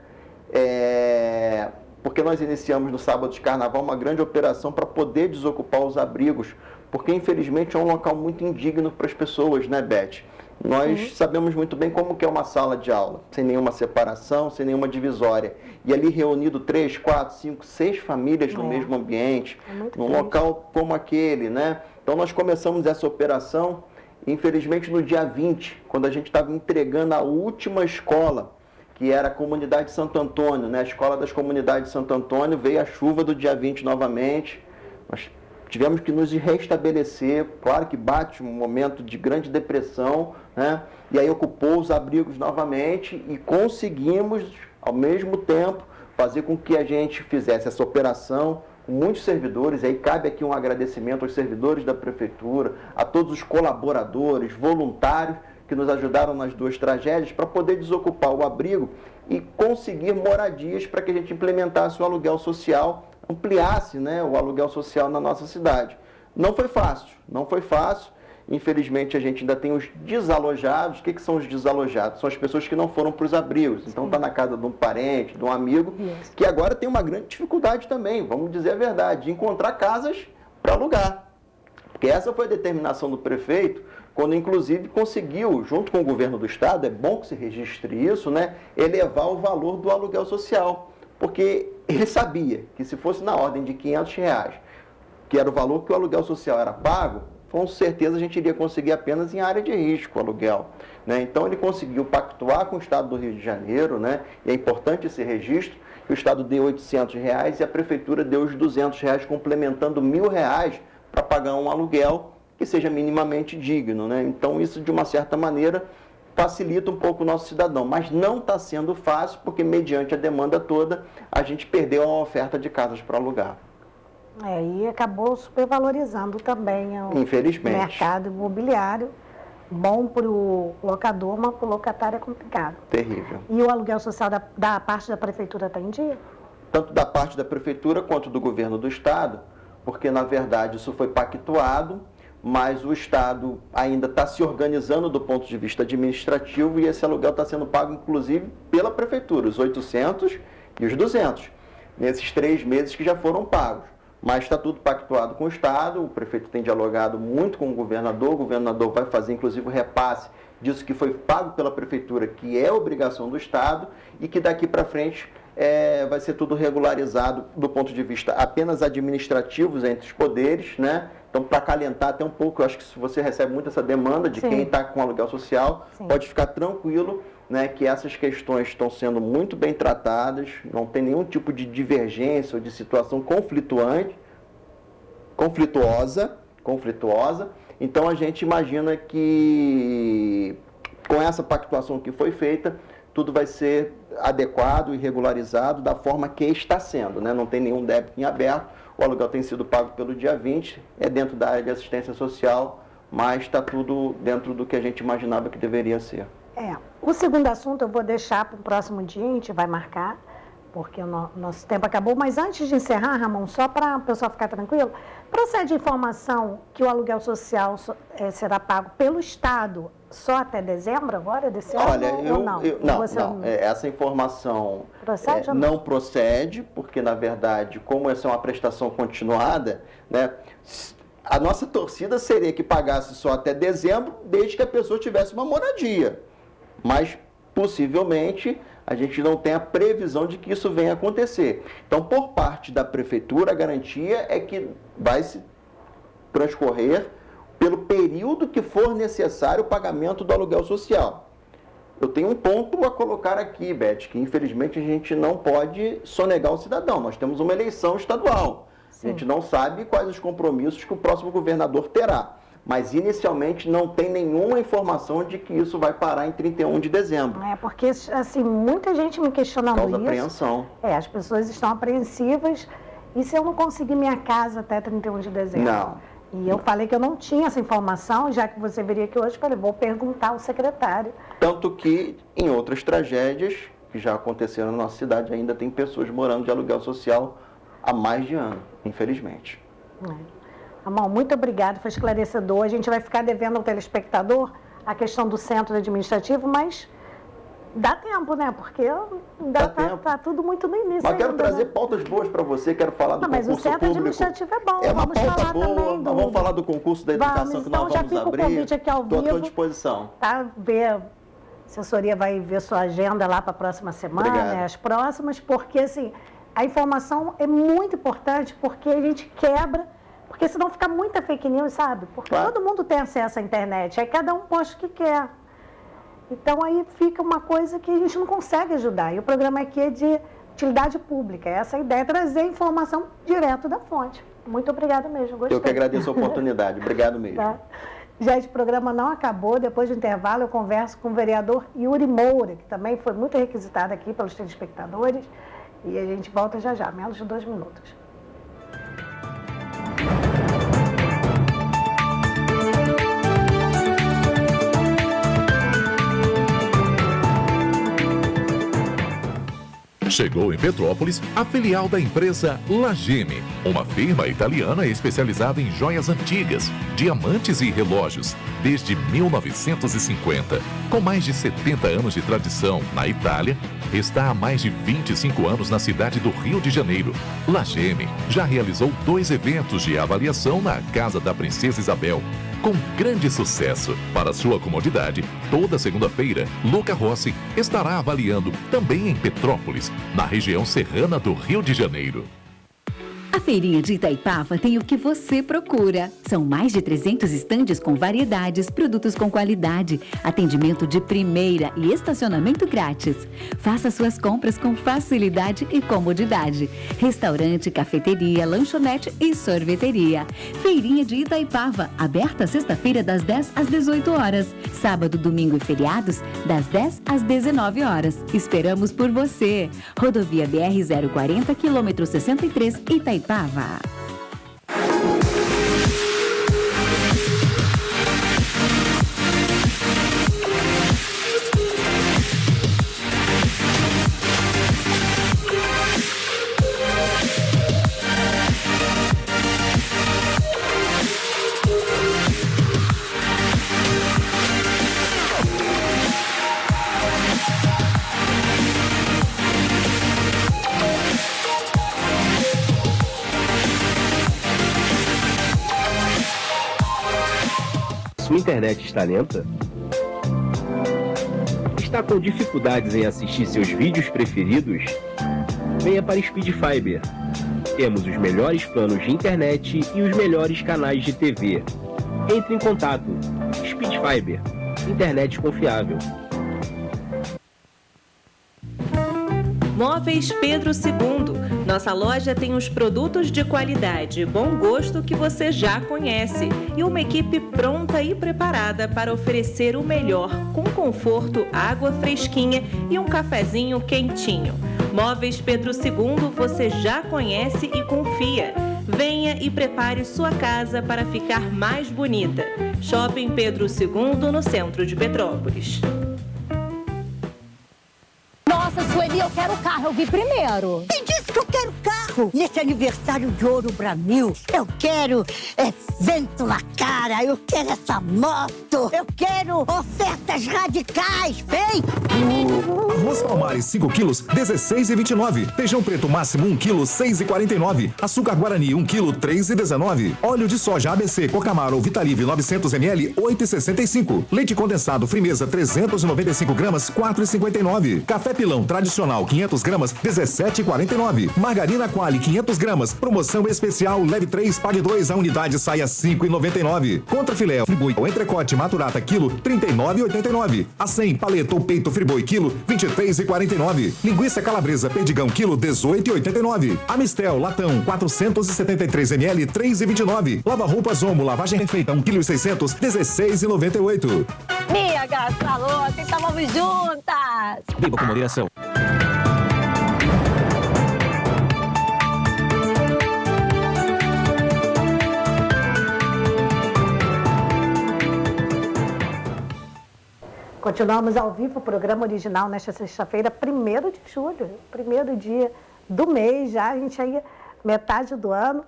Porque nós iniciamos no sábado de carnaval uma grande operação para poder desocupar os abrigos, porque infelizmente é um local muito indigno para as pessoas, né, Beth? Nós sabemos muito bem como que é uma sala de aula, sem nenhuma separação, sem nenhuma divisória. E ali reunido 3, 4, 5, 6 famílias no mesmo ambiente, num local como aquele, né? Então nós começamos essa operação, infelizmente no dia 20, quando a gente estava entregando a última escola, que era a comunidade Santo Antônio, né? A escola das comunidades de Santo Antônio, veio a chuva do dia 20 novamente, nós tivemos que nos restabelecer, claro que bate um momento de grande depressão, né? E aí ocupou os abrigos novamente e conseguimos, ao mesmo tempo, fazer com que a gente fizesse essa operação com muitos servidores. Aí cabe aqui um agradecimento aos servidores da prefeitura, a todos os colaboradores, voluntários, que nos ajudaram nas duas tragédias para poder desocupar o abrigo e conseguir moradias para que a gente implementasse o aluguel social, ampliasse, né, o aluguel social na nossa cidade. Não foi fácil, não foi fácil. Infelizmente, a gente ainda tem os desalojados. O que são os desalojados? São as pessoas que não foram para os abrigos. Então, está na casa de um parente, de um amigo, que agora tem uma grande dificuldade também, vamos dizer a verdade, de encontrar casas para alugar. Porque essa foi a determinação do prefeito, quando inclusive conseguiu, junto com o governo do estado, é bom que se registre isso, né, elevar o valor do aluguel social. Porque ele sabia que se fosse na ordem de R$500, que era o valor que o aluguel social era pago, com certeza a gente iria conseguir apenas em área de risco o aluguel, né? Então ele conseguiu pactuar com o estado do Rio de Janeiro, né? E é importante esse registro, que o estado deu R$800 e a prefeitura deu os R$200, complementando R$1.000 para pagar um aluguel que seja minimamente digno, né? Então isso, de uma certa maneira, facilita um pouco o nosso cidadão, mas não está sendo fácil, porque mediante a demanda toda, a gente perdeu a oferta de casas para alugar. E acabou supervalorizando também o mercado imobiliário. Bom para o locador, mas para o locatário é complicado. Terrível. E o aluguel social da parte da prefeitura está em dia? Tanto da parte da prefeitura quanto do governo do estado, porque na verdade isso foi pactuado, mas o estado ainda está se organizando do ponto de vista administrativo e esse aluguel está sendo pago inclusive pela prefeitura, os 800 e os 200, nesses 3 meses que já foram pagos. Mas está tudo pactuado com o estado, o prefeito tem dialogado muito com o governador vai fazer inclusive o repasse disso que foi pago pela prefeitura, que é obrigação do estado, e que daqui para frente vai ser tudo regularizado do ponto de vista apenas administrativos entre os poderes, né? Então, para acalentar até um pouco, eu acho que se você recebe muito essa demanda de quem está com aluguel social, pode ficar tranquilo, né, que essas questões estão sendo muito bem tratadas, não tem nenhum tipo de divergência ou de situação conflituosa. Então, a gente imagina que com essa pactuação que foi feita, tudo vai ser adequado e regularizado da forma que está sendo, né? Não tem nenhum débito em aberto, o aluguel tem sido pago pelo dia 20, é dentro da área de assistência social, mas está tudo dentro do que a gente imaginava que deveria ser. O segundo assunto eu vou deixar para o próximo dia, a gente vai marcar, porque o nosso tempo acabou. Mas antes de encerrar, Ramon, só para o pessoal ficar tranquilo, procede informação que o aluguel social será pago pelo Estado só até dezembro agora, desse ano? Não, essa informação não procede, porque, na verdade, como essa é uma prestação continuada, né, a nossa torcida seria que pagasse só até dezembro, desde que a pessoa tivesse uma moradia. Mas, possivelmente, a gente não tem a previsão de que isso venha a acontecer. Então, por parte da prefeitura, a garantia é que vai se transcorrer pelo período que for necessário o pagamento do aluguel social. Eu tenho um ponto a colocar aqui, Beth, que infelizmente a gente não pode sonegar o cidadão. Nós temos uma eleição estadual. A gente não sabe quais os compromissos que o próximo governador terá. Mas, inicialmente, não tem nenhuma informação de que isso vai parar em 31 de dezembro. Porque, assim, muita gente me questionando isso. Causa apreensão. As pessoas estão apreensivas. E se eu não conseguir minha casa até 31 de dezembro? Não. E eu falei que eu não tinha essa informação, já que você veio aqui hoje, falei, vou perguntar ao secretário. Tanto que, em outras tragédias que já aconteceram na nossa cidade, ainda tem pessoas morando de aluguel social há mais de ano, infelizmente. Ramon, muito obrigado, foi esclarecedor. A gente vai ficar devendo ao telespectador a questão do centro administrativo, mas dá tempo, né? Porque tá tudo muito no início. Mas quero trazer pautas boas para você, quero falar do concurso público. Mas o centro administrativo é bom. É uma pauta boa, vamos falar do concurso da educação que nós vamos abrir. Então já fica o convite aqui ao vivo. Estou à disposição. A assessoria vai ver sua agenda lá para a próxima semana, né, as próximas, porque assim, a informação é muito importante, porque a gente quebra, porque senão fica muita fake news, sabe? Porque todo mundo tem acesso à internet, aí cada um posta o que quer. Então aí fica uma coisa que a gente não consegue ajudar. E o programa aqui é de utilidade pública. Essa é a ideia, é trazer informação direto da fonte. Muito obrigada mesmo, gostei. Eu que agradeço a oportunidade. Obrigado mesmo. Tá. Gente, o programa não acabou. Depois do intervalo, eu converso com o vereador Yuri Moura, que também foi muito requisitado aqui pelos telespectadores. E a gente volta já já, menos de 2 minutos. Chegou em Petrópolis a filial da empresa Lageme, uma firma italiana especializada em joias antigas, diamantes e relógios, desde 1950. Com mais de 70 anos de tradição na Itália, está há mais de 25 anos na cidade do Rio de Janeiro. Lageme já realizou 2 eventos de avaliação na Casa da Princesa Isabel, com grande sucesso. Para sua comodidade, toda segunda-feira, Luca Rossi estará avaliando também em Petrópolis, na região serrana do Rio de Janeiro. A feirinha de Itaipava tem o que você procura. São mais de 300 estandes com variedades, produtos com qualidade, atendimento de primeira e estacionamento grátis. Faça suas compras com facilidade e comodidade. Restaurante, cafeteria, lanchonete e sorveteria. Feirinha de Itaipava, aberta sexta-feira das 10 às 18 horas. Sábado, domingo e feriados, das 10 às 19 horas. Esperamos por você. Rodovia BR-040, quilômetro 63, Itaipava. Sua internet está lenta? Está com dificuldades em assistir seus vídeos preferidos? Venha para Speed Fiber. Temos os melhores planos de internet e os melhores canais de TV. Entre em contato. Speed Fiber. Internet confiável. Móveis Pedro II. Nossa loja tem os produtos de qualidade e bom gosto que você já conhece e uma equipe pronta e preparada para oferecer o melhor, com conforto, água fresquinha e um cafezinho quentinho. Móveis Pedro II você já conhece e confia. Venha e prepare sua casa para ficar mais bonita. Shopping Pedro II, no centro de Petrópolis. Nossa, Sueli, eu quero o carro, eu vi primeiro. Quem disse que eu quero carro? Nesse aniversário de Ouro Brasil, eu quero vento na cara, eu quero essa moto, eu quero ofertas radicais, vem! Arroz Palmares 5 quilos, 16,29. Feijão preto máximo 1 quilo, 6,49. Açúcar Guarani 1 quilo, 3,19. Óleo de soja ABC, Cocamar ou Vitalive 900 ml, 8,65. Leite condensado Frimeza 395 gramas, 4,59. Café Pilão tradicional 500 gramas, 17,49. Margarina Quali 500 gramas, promoção especial, leve 3, pague 2, a unidade sai a 5,99. Contra filé friboi ou entrecote maturata quilo, 39,89. Acém paleta ou peito friboi quilo, 23,49. Linguiça calabresa perdigão quilo, 18,89. Amistel latão 473 ml, 3,29. Lava roupas Omo lavagem feita 1 kg 600, 16,98. Minha gata louca, estávamos juntas. Beba com moderação. Continuamos ao vivo o programa original nesta sexta-feira, 1º de julho, primeiro dia do mês, já a gente aí, metade do ano.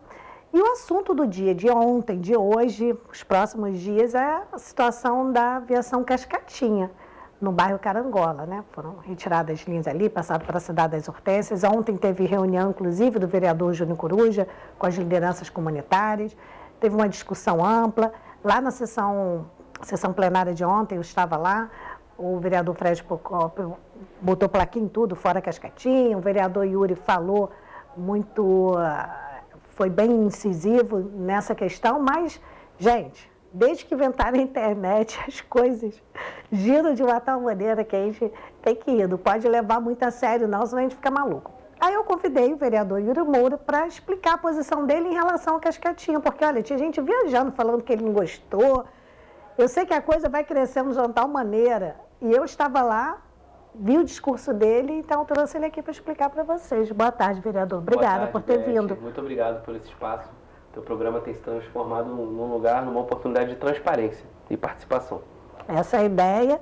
E o assunto do dia, de ontem, de hoje, os próximos dias, é a situação da aviação Cascatinha, no bairro Carangola, né? Foram retiradas as linhas ali, passaram para a cidade das Hortênsias. Ontem teve reunião, inclusive, do vereador Júnior Coruja com as lideranças comunitárias. Teve uma discussão ampla. Lá na sessão plenária de ontem, eu estava lá, o vereador Fred Procópio botou plaquinha em tudo, fora Cascatinha, o vereador Yuri falou muito, foi bem incisivo nessa questão, mas, gente, desde que inventaram a internet, as coisas giram de uma tal maneira que a gente tem que ir. Não pode levar muito a sério, não, senão a gente fica maluco. Aí eu convidei o vereador Yuri Moura para explicar a posição dele em relação ao Cascatinha, porque, olha, tinha gente viajando, falando que ele não gostou. Eu sei que a coisa vai crescendo de uma tal maneira, e eu estava lá, vi o discurso dele, então trouxe ele aqui para explicar para vocês. Boa tarde, vereador. Obrigada por ter vindo. Muito obrigado por esse espaço. O teu programa tem se transformado num lugar, numa oportunidade de transparência e participação. Essa é a ideia.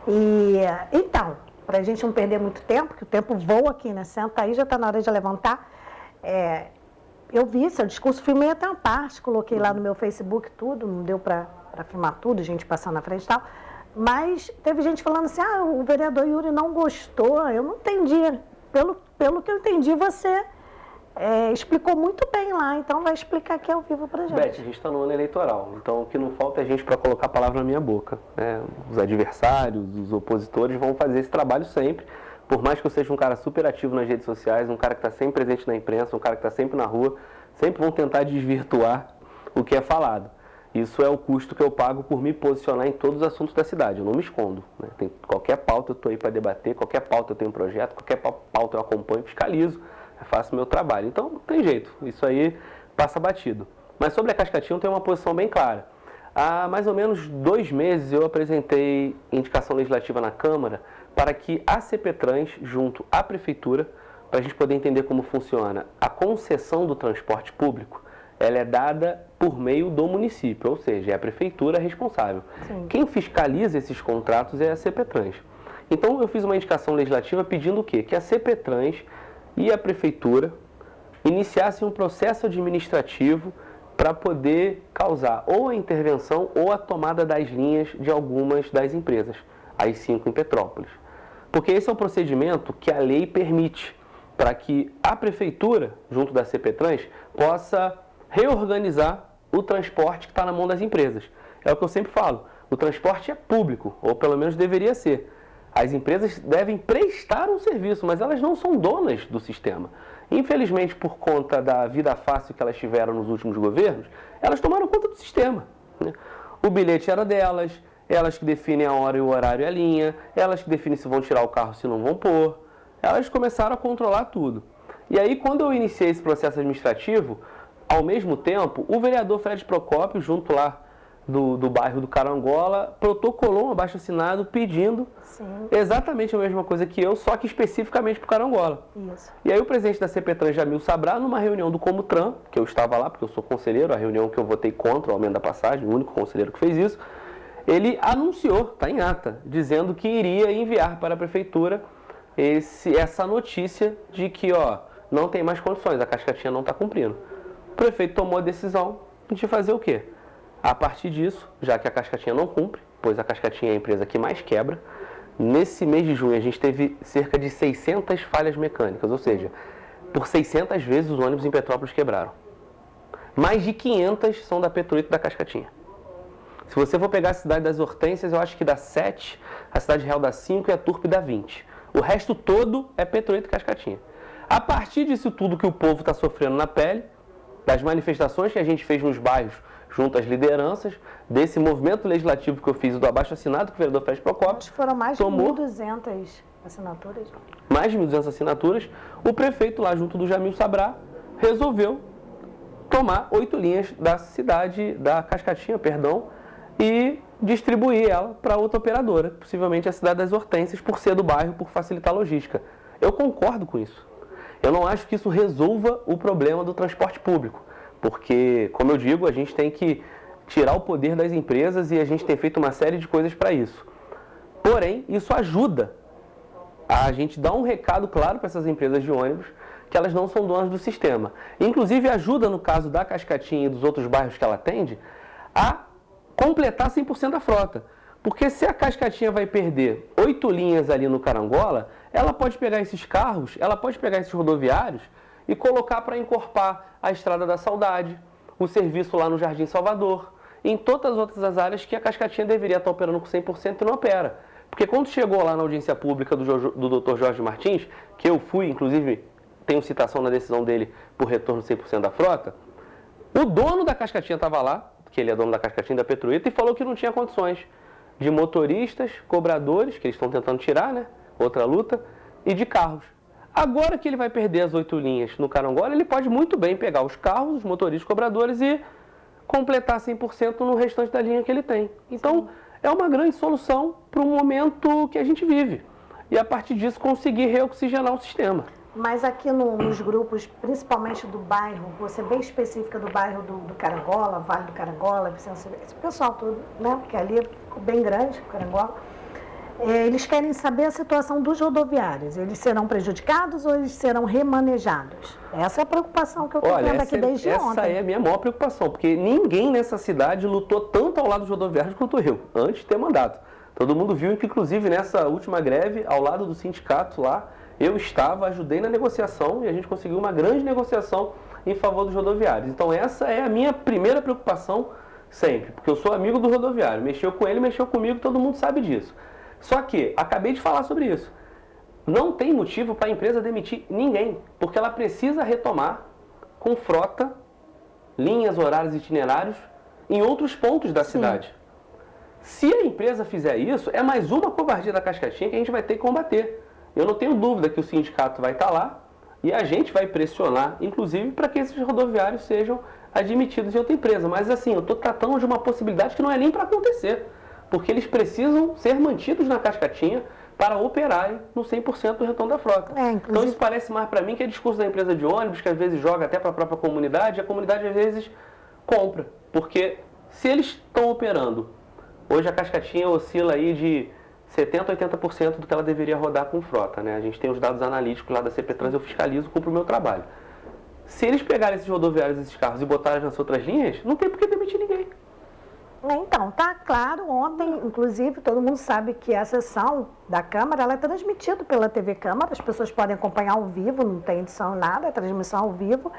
E, então, para a gente não perder muito tempo, que o tempo voa aqui, né? Senta aí, já está na hora de levantar. Eu vi seu discurso, filmei até uma parte, coloquei lá no meu Facebook tudo, não deu para filmar tudo, gente passando na frente e tal. Mas teve gente falando assim, o vereador Yuri não gostou, eu não entendi. Pelo que eu entendi, você explicou muito bem lá, então vai explicar aqui ao vivo pra gente. Beth, a gente está no ano eleitoral, então o que não falta é gente para colocar a palavra na minha boca. Né? Os adversários, os opositores vão fazer esse trabalho sempre, por mais que eu seja um cara super ativo nas redes sociais, um cara que está sempre presente na imprensa, um cara que está sempre na rua, sempre vão tentar desvirtuar o que é falado. Isso é o custo que eu pago por me posicionar em todos os assuntos da cidade, eu não me escondo. Né? Qualquer pauta eu estou aí para debater, qualquer pauta eu tenho um projeto, qualquer pauta eu acompanho, fiscalizo, faço o meu trabalho. Então, não tem jeito, isso aí passa batido. Mas sobre a Cascatinha eu tenho uma posição bem clara. Há mais ou menos 2 meses eu apresentei indicação legislativa na Câmara para que a CPTrans, junto à Prefeitura, para a gente poder entender como funciona, a concessão do transporte público, ela é dada por meio do município, ou seja, é a Prefeitura responsável. Sim. Quem fiscaliza esses contratos é a CPTrans. Então eu fiz uma indicação legislativa pedindo o quê? Que a CPTrans e a Prefeitura iniciassem um processo administrativo para poder causar ou a intervenção ou a tomada das linhas de algumas das empresas, as 5 em Petrópolis. Porque esse é o procedimento que a lei permite para que a Prefeitura, junto da CPTrans, possa reorganizar o transporte que está na mão das empresas. É o que eu sempre falo, o transporte é público, ou pelo menos deveria ser. As empresas devem prestar um serviço, mas elas não são donas do sistema. Infelizmente, por conta da vida fácil que elas tiveram nos últimos governos, elas tomaram conta do sistema. Né? O bilhete era delas, elas que definem a hora e o horário e a linha, elas que definem se vão tirar o carro, se não vão pôr. Elas começaram a controlar tudo. E aí, quando eu iniciei esse processo administrativo, ao mesmo tempo, o vereador Fred Procópio, junto lá do bairro do Carangola, protocolou um abaixo-assinado pedindo exatamente a mesma coisa que eu, só que especificamente para o Carangola. Isso. E aí o presidente da CPTrans, Jamil Sabrá, numa reunião do Comutran, que eu estava lá, porque eu sou conselheiro, a reunião que eu votei contra o aumento da passagem, o único conselheiro que fez isso, ele anunciou, está em ata, dizendo que iria enviar para a Prefeitura essa notícia de que não tem mais condições, a Cascatinha não está cumprindo. O prefeito tomou a decisão de fazer o quê? A partir disso, já que a Cascatinha não cumpre, pois a Cascatinha é a empresa que mais quebra, nesse mês de junho a gente teve cerca de 600 falhas mecânicas, ou seja, por 600 vezes os ônibus em Petrópolis quebraram. Mais de 500 são da Petrolito da Cascatinha. Se você for pegar a cidade das Hortênsias, eu acho que dá 7, a cidade real dá 5 e a Turpe dá 20. O resto todo é Petrolito e Cascatinha. A partir disso tudo que o povo está sofrendo na pele, das manifestações que a gente fez nos bairros, junto às lideranças, desse movimento legislativo que eu fiz do abaixo-assinado com o vereador Fred Procópio. Acho que foram mais de 1.200 assinaturas. Mais de 1.200 assinaturas. O prefeito lá, junto do Jamil Sabrá, resolveu tomar 8 linhas da cidade, da Cascatinha, e distribuir ela para outra operadora, possivelmente a cidade das Hortênsias, por ser do bairro, por facilitar a logística. Eu concordo com isso. Eu não acho que isso resolva o problema do transporte público. Porque, como eu digo, a gente tem que tirar o poder das empresas e a gente tem feito uma série de coisas para isso. Porém, isso ajuda a gente dar um recado claro para essas empresas de ônibus que elas não são donas do sistema. Inclusive, ajuda, no caso da Cascatinha e dos outros bairros que ela atende, a completar 100% da frota. Porque se a Cascatinha vai perder 8 linhas ali no Carangola, ela pode pegar esses carros, ela pode pegar esses rodoviários e colocar para encorpar a Estrada da Saudade, o serviço lá no Jardim Salvador, e em todas as outras áreas que a Cascatinha deveria estar operando com 100% e não opera. Porque quando chegou lá na audiência pública do Dr. Jorge Martins, que eu fui, inclusive, tenho citação na decisão dele por retorno 100% da frota, o dono da Cascatinha estava lá, que ele é dono da Cascatinha da Petroita, e falou que não tinha condições de motoristas, cobradores, que eles estão tentando tirar, né? Outra luta, e de carros. Agora que ele vai perder as 8 linhas no Carangola, ele pode muito bem pegar os carros, os motoristas, cobradores e completar 100% no restante da linha que ele tem. Então, é uma grande solução para o momento que a gente vive. E a partir disso conseguir reoxigenar o sistema. Mas aqui nos grupos, principalmente do bairro, você bem específica do bairro do Carangola, Vale do Carangola, Vicência, esse pessoal todo, né? Porque ali é bem grande, o Carangola. Eles querem saber a situação dos rodoviários. Eles serão prejudicados ou eles serão remanejados? Essa é a preocupação que eu estou vendo aqui desde ontem. Essa é a minha maior preocupação, porque ninguém nessa cidade lutou tanto ao lado dos rodoviários quanto eu, antes de ter mandato. Todo mundo viu que, inclusive, nessa última greve, ao lado do sindicato lá, eu estava, ajudei na negociação e a gente conseguiu uma grande negociação em favor dos rodoviários. Então essa é a minha primeira preocupação sempre, porque eu sou amigo do rodoviário, mexeu com ele, mexeu comigo, todo mundo sabe disso. Só que, acabei de falar sobre isso, não tem motivo para a empresa demitir ninguém, porque ela precisa retomar com frota, linhas, horários e itinerários em outros pontos da cidade. Se a empresa fizer isso, é mais uma covardia da Cascatinha que a gente vai ter que combater. Eu não tenho dúvida que o sindicato vai estar lá e a gente vai pressionar, inclusive, para que esses rodoviários sejam admitidos em outra empresa. Mas assim, eu estou tratando de uma possibilidade que não é nem para acontecer, porque eles precisam ser mantidos na Cascatinha para operarem no 100% do retorno da frota. Então isso parece mais para mim que é discurso da empresa de ônibus, que às vezes joga até para a própria comunidade, e a comunidade às vezes compra. Porque se eles estão operando, hoje a Cascatinha oscila aí de 70% a 80% do que ela deveria rodar com frota, né? A gente tem os dados analíticos lá da CPTrans, eu fiscalizo, cumpro o meu trabalho. Se eles pegarem esses rodoviários, esses carros e botarem nas outras linhas, não tem por que demitir ninguém. Então, tá claro, ontem, inclusive, todo mundo sabe que a sessão da Câmara, ela é transmitida pela TV Câmara, as pessoas podem acompanhar ao vivo, não tem edição nada, é transmissão ao vivo.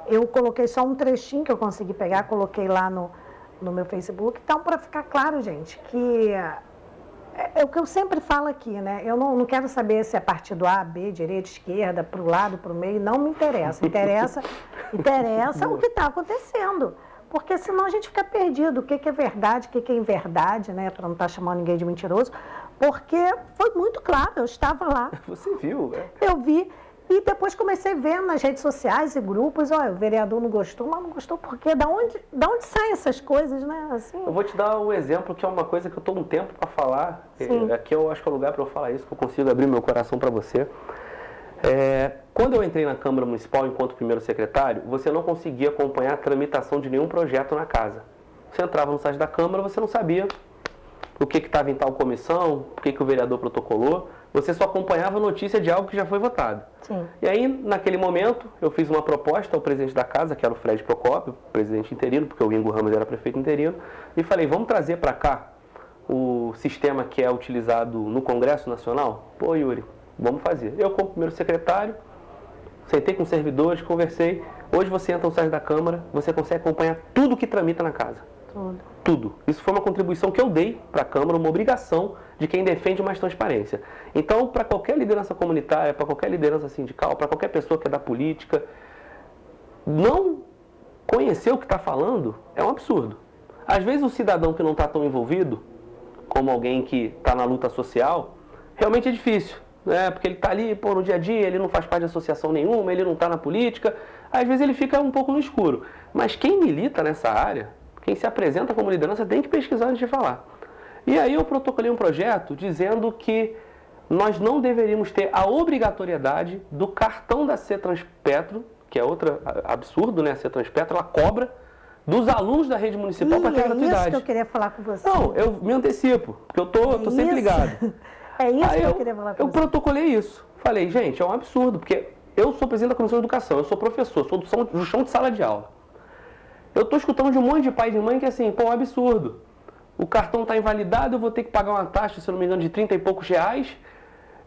Eu coloquei só um trechinho que eu consegui pegar, coloquei lá no meu Facebook. Então, para ficar claro, gente, que é o que eu sempre falo aqui, né? Eu não quero saber se é partido A, B, direita, esquerda, para o lado, para o meio, não me interessa. Interessa o que está acontecendo. Porque senão a gente fica perdido. O que é verdade, o que é inverdade, né? Para não estar chamando ninguém de mentiroso. Porque foi muito claro, eu estava lá. Você viu, né? Eu vi. E depois comecei a ver nas redes sociais e grupos, olha, o vereador não gostou, mas não gostou por quê? Da onde saem essas coisas, né? Assim. Eu vou te dar um exemplo que é uma coisa que eu estou um tempo para falar. Aqui eu acho que é o lugar para eu falar isso, que eu consigo abrir meu coração para você. Quando eu entrei na Câmara Municipal enquanto primeiro secretário, você não conseguia acompanhar a tramitação de nenhum projeto na casa. Você entrava no site da Câmara, você não sabia o que estava em tal comissão, o que o vereador protocolou. Você só acompanhava a notícia de algo que já foi votado. Sim. E aí, naquele momento, eu fiz uma proposta ao presidente da casa, que era o Fred Procópio, presidente interino, porque o Ingo Ramos era prefeito interino, e falei, vamos trazer para cá o sistema que é utilizado no Congresso Nacional? Pô, Yuri, vamos fazer. Eu, como primeiro secretário, sentei com os servidores, conversei. Hoje você entra no site da Câmara, você consegue acompanhar tudo que tramita na casa. Tudo. Isso foi uma contribuição que eu dei para a Câmara, uma obrigação de quem defende mais transparência. Então, para qualquer liderança comunitária, para qualquer liderança sindical, para qualquer pessoa que é da política, não conhecer o que está falando é um absurdo. Às vezes o cidadão que não está tão envolvido, como alguém que está na luta social, realmente é difícil, né? Porque ele está ali, no dia a dia, ele não faz parte de associação nenhuma, ele não está na política, às vezes ele fica um pouco no escuro. Mas quem milita nessa área, quem se apresenta como liderança, tem que pesquisar antes de falar. E aí eu protocolei um projeto dizendo que nós não deveríamos ter a obrigatoriedade do cartão da CETRANSPetro, que é outro absurdo, né? A CETRANSPetro, ela cobra dos alunos da rede municipal para ter gratuidade. É isso que eu queria falar com você. Não, eu me antecipo, porque eu tô sempre ligado. É isso que eu queria falar com você. Eu protocolei isso. Falei, gente, é um absurdo, porque eu sou presidente da Comissão de Educação, eu sou professor, sou do chão de sala de aula. Eu estou escutando de um monte de pai e de mãe que assim, pô, é um absurdo. O cartão está invalidado, eu vou ter que pagar uma taxa, se não me engano, de 30 e poucos reais,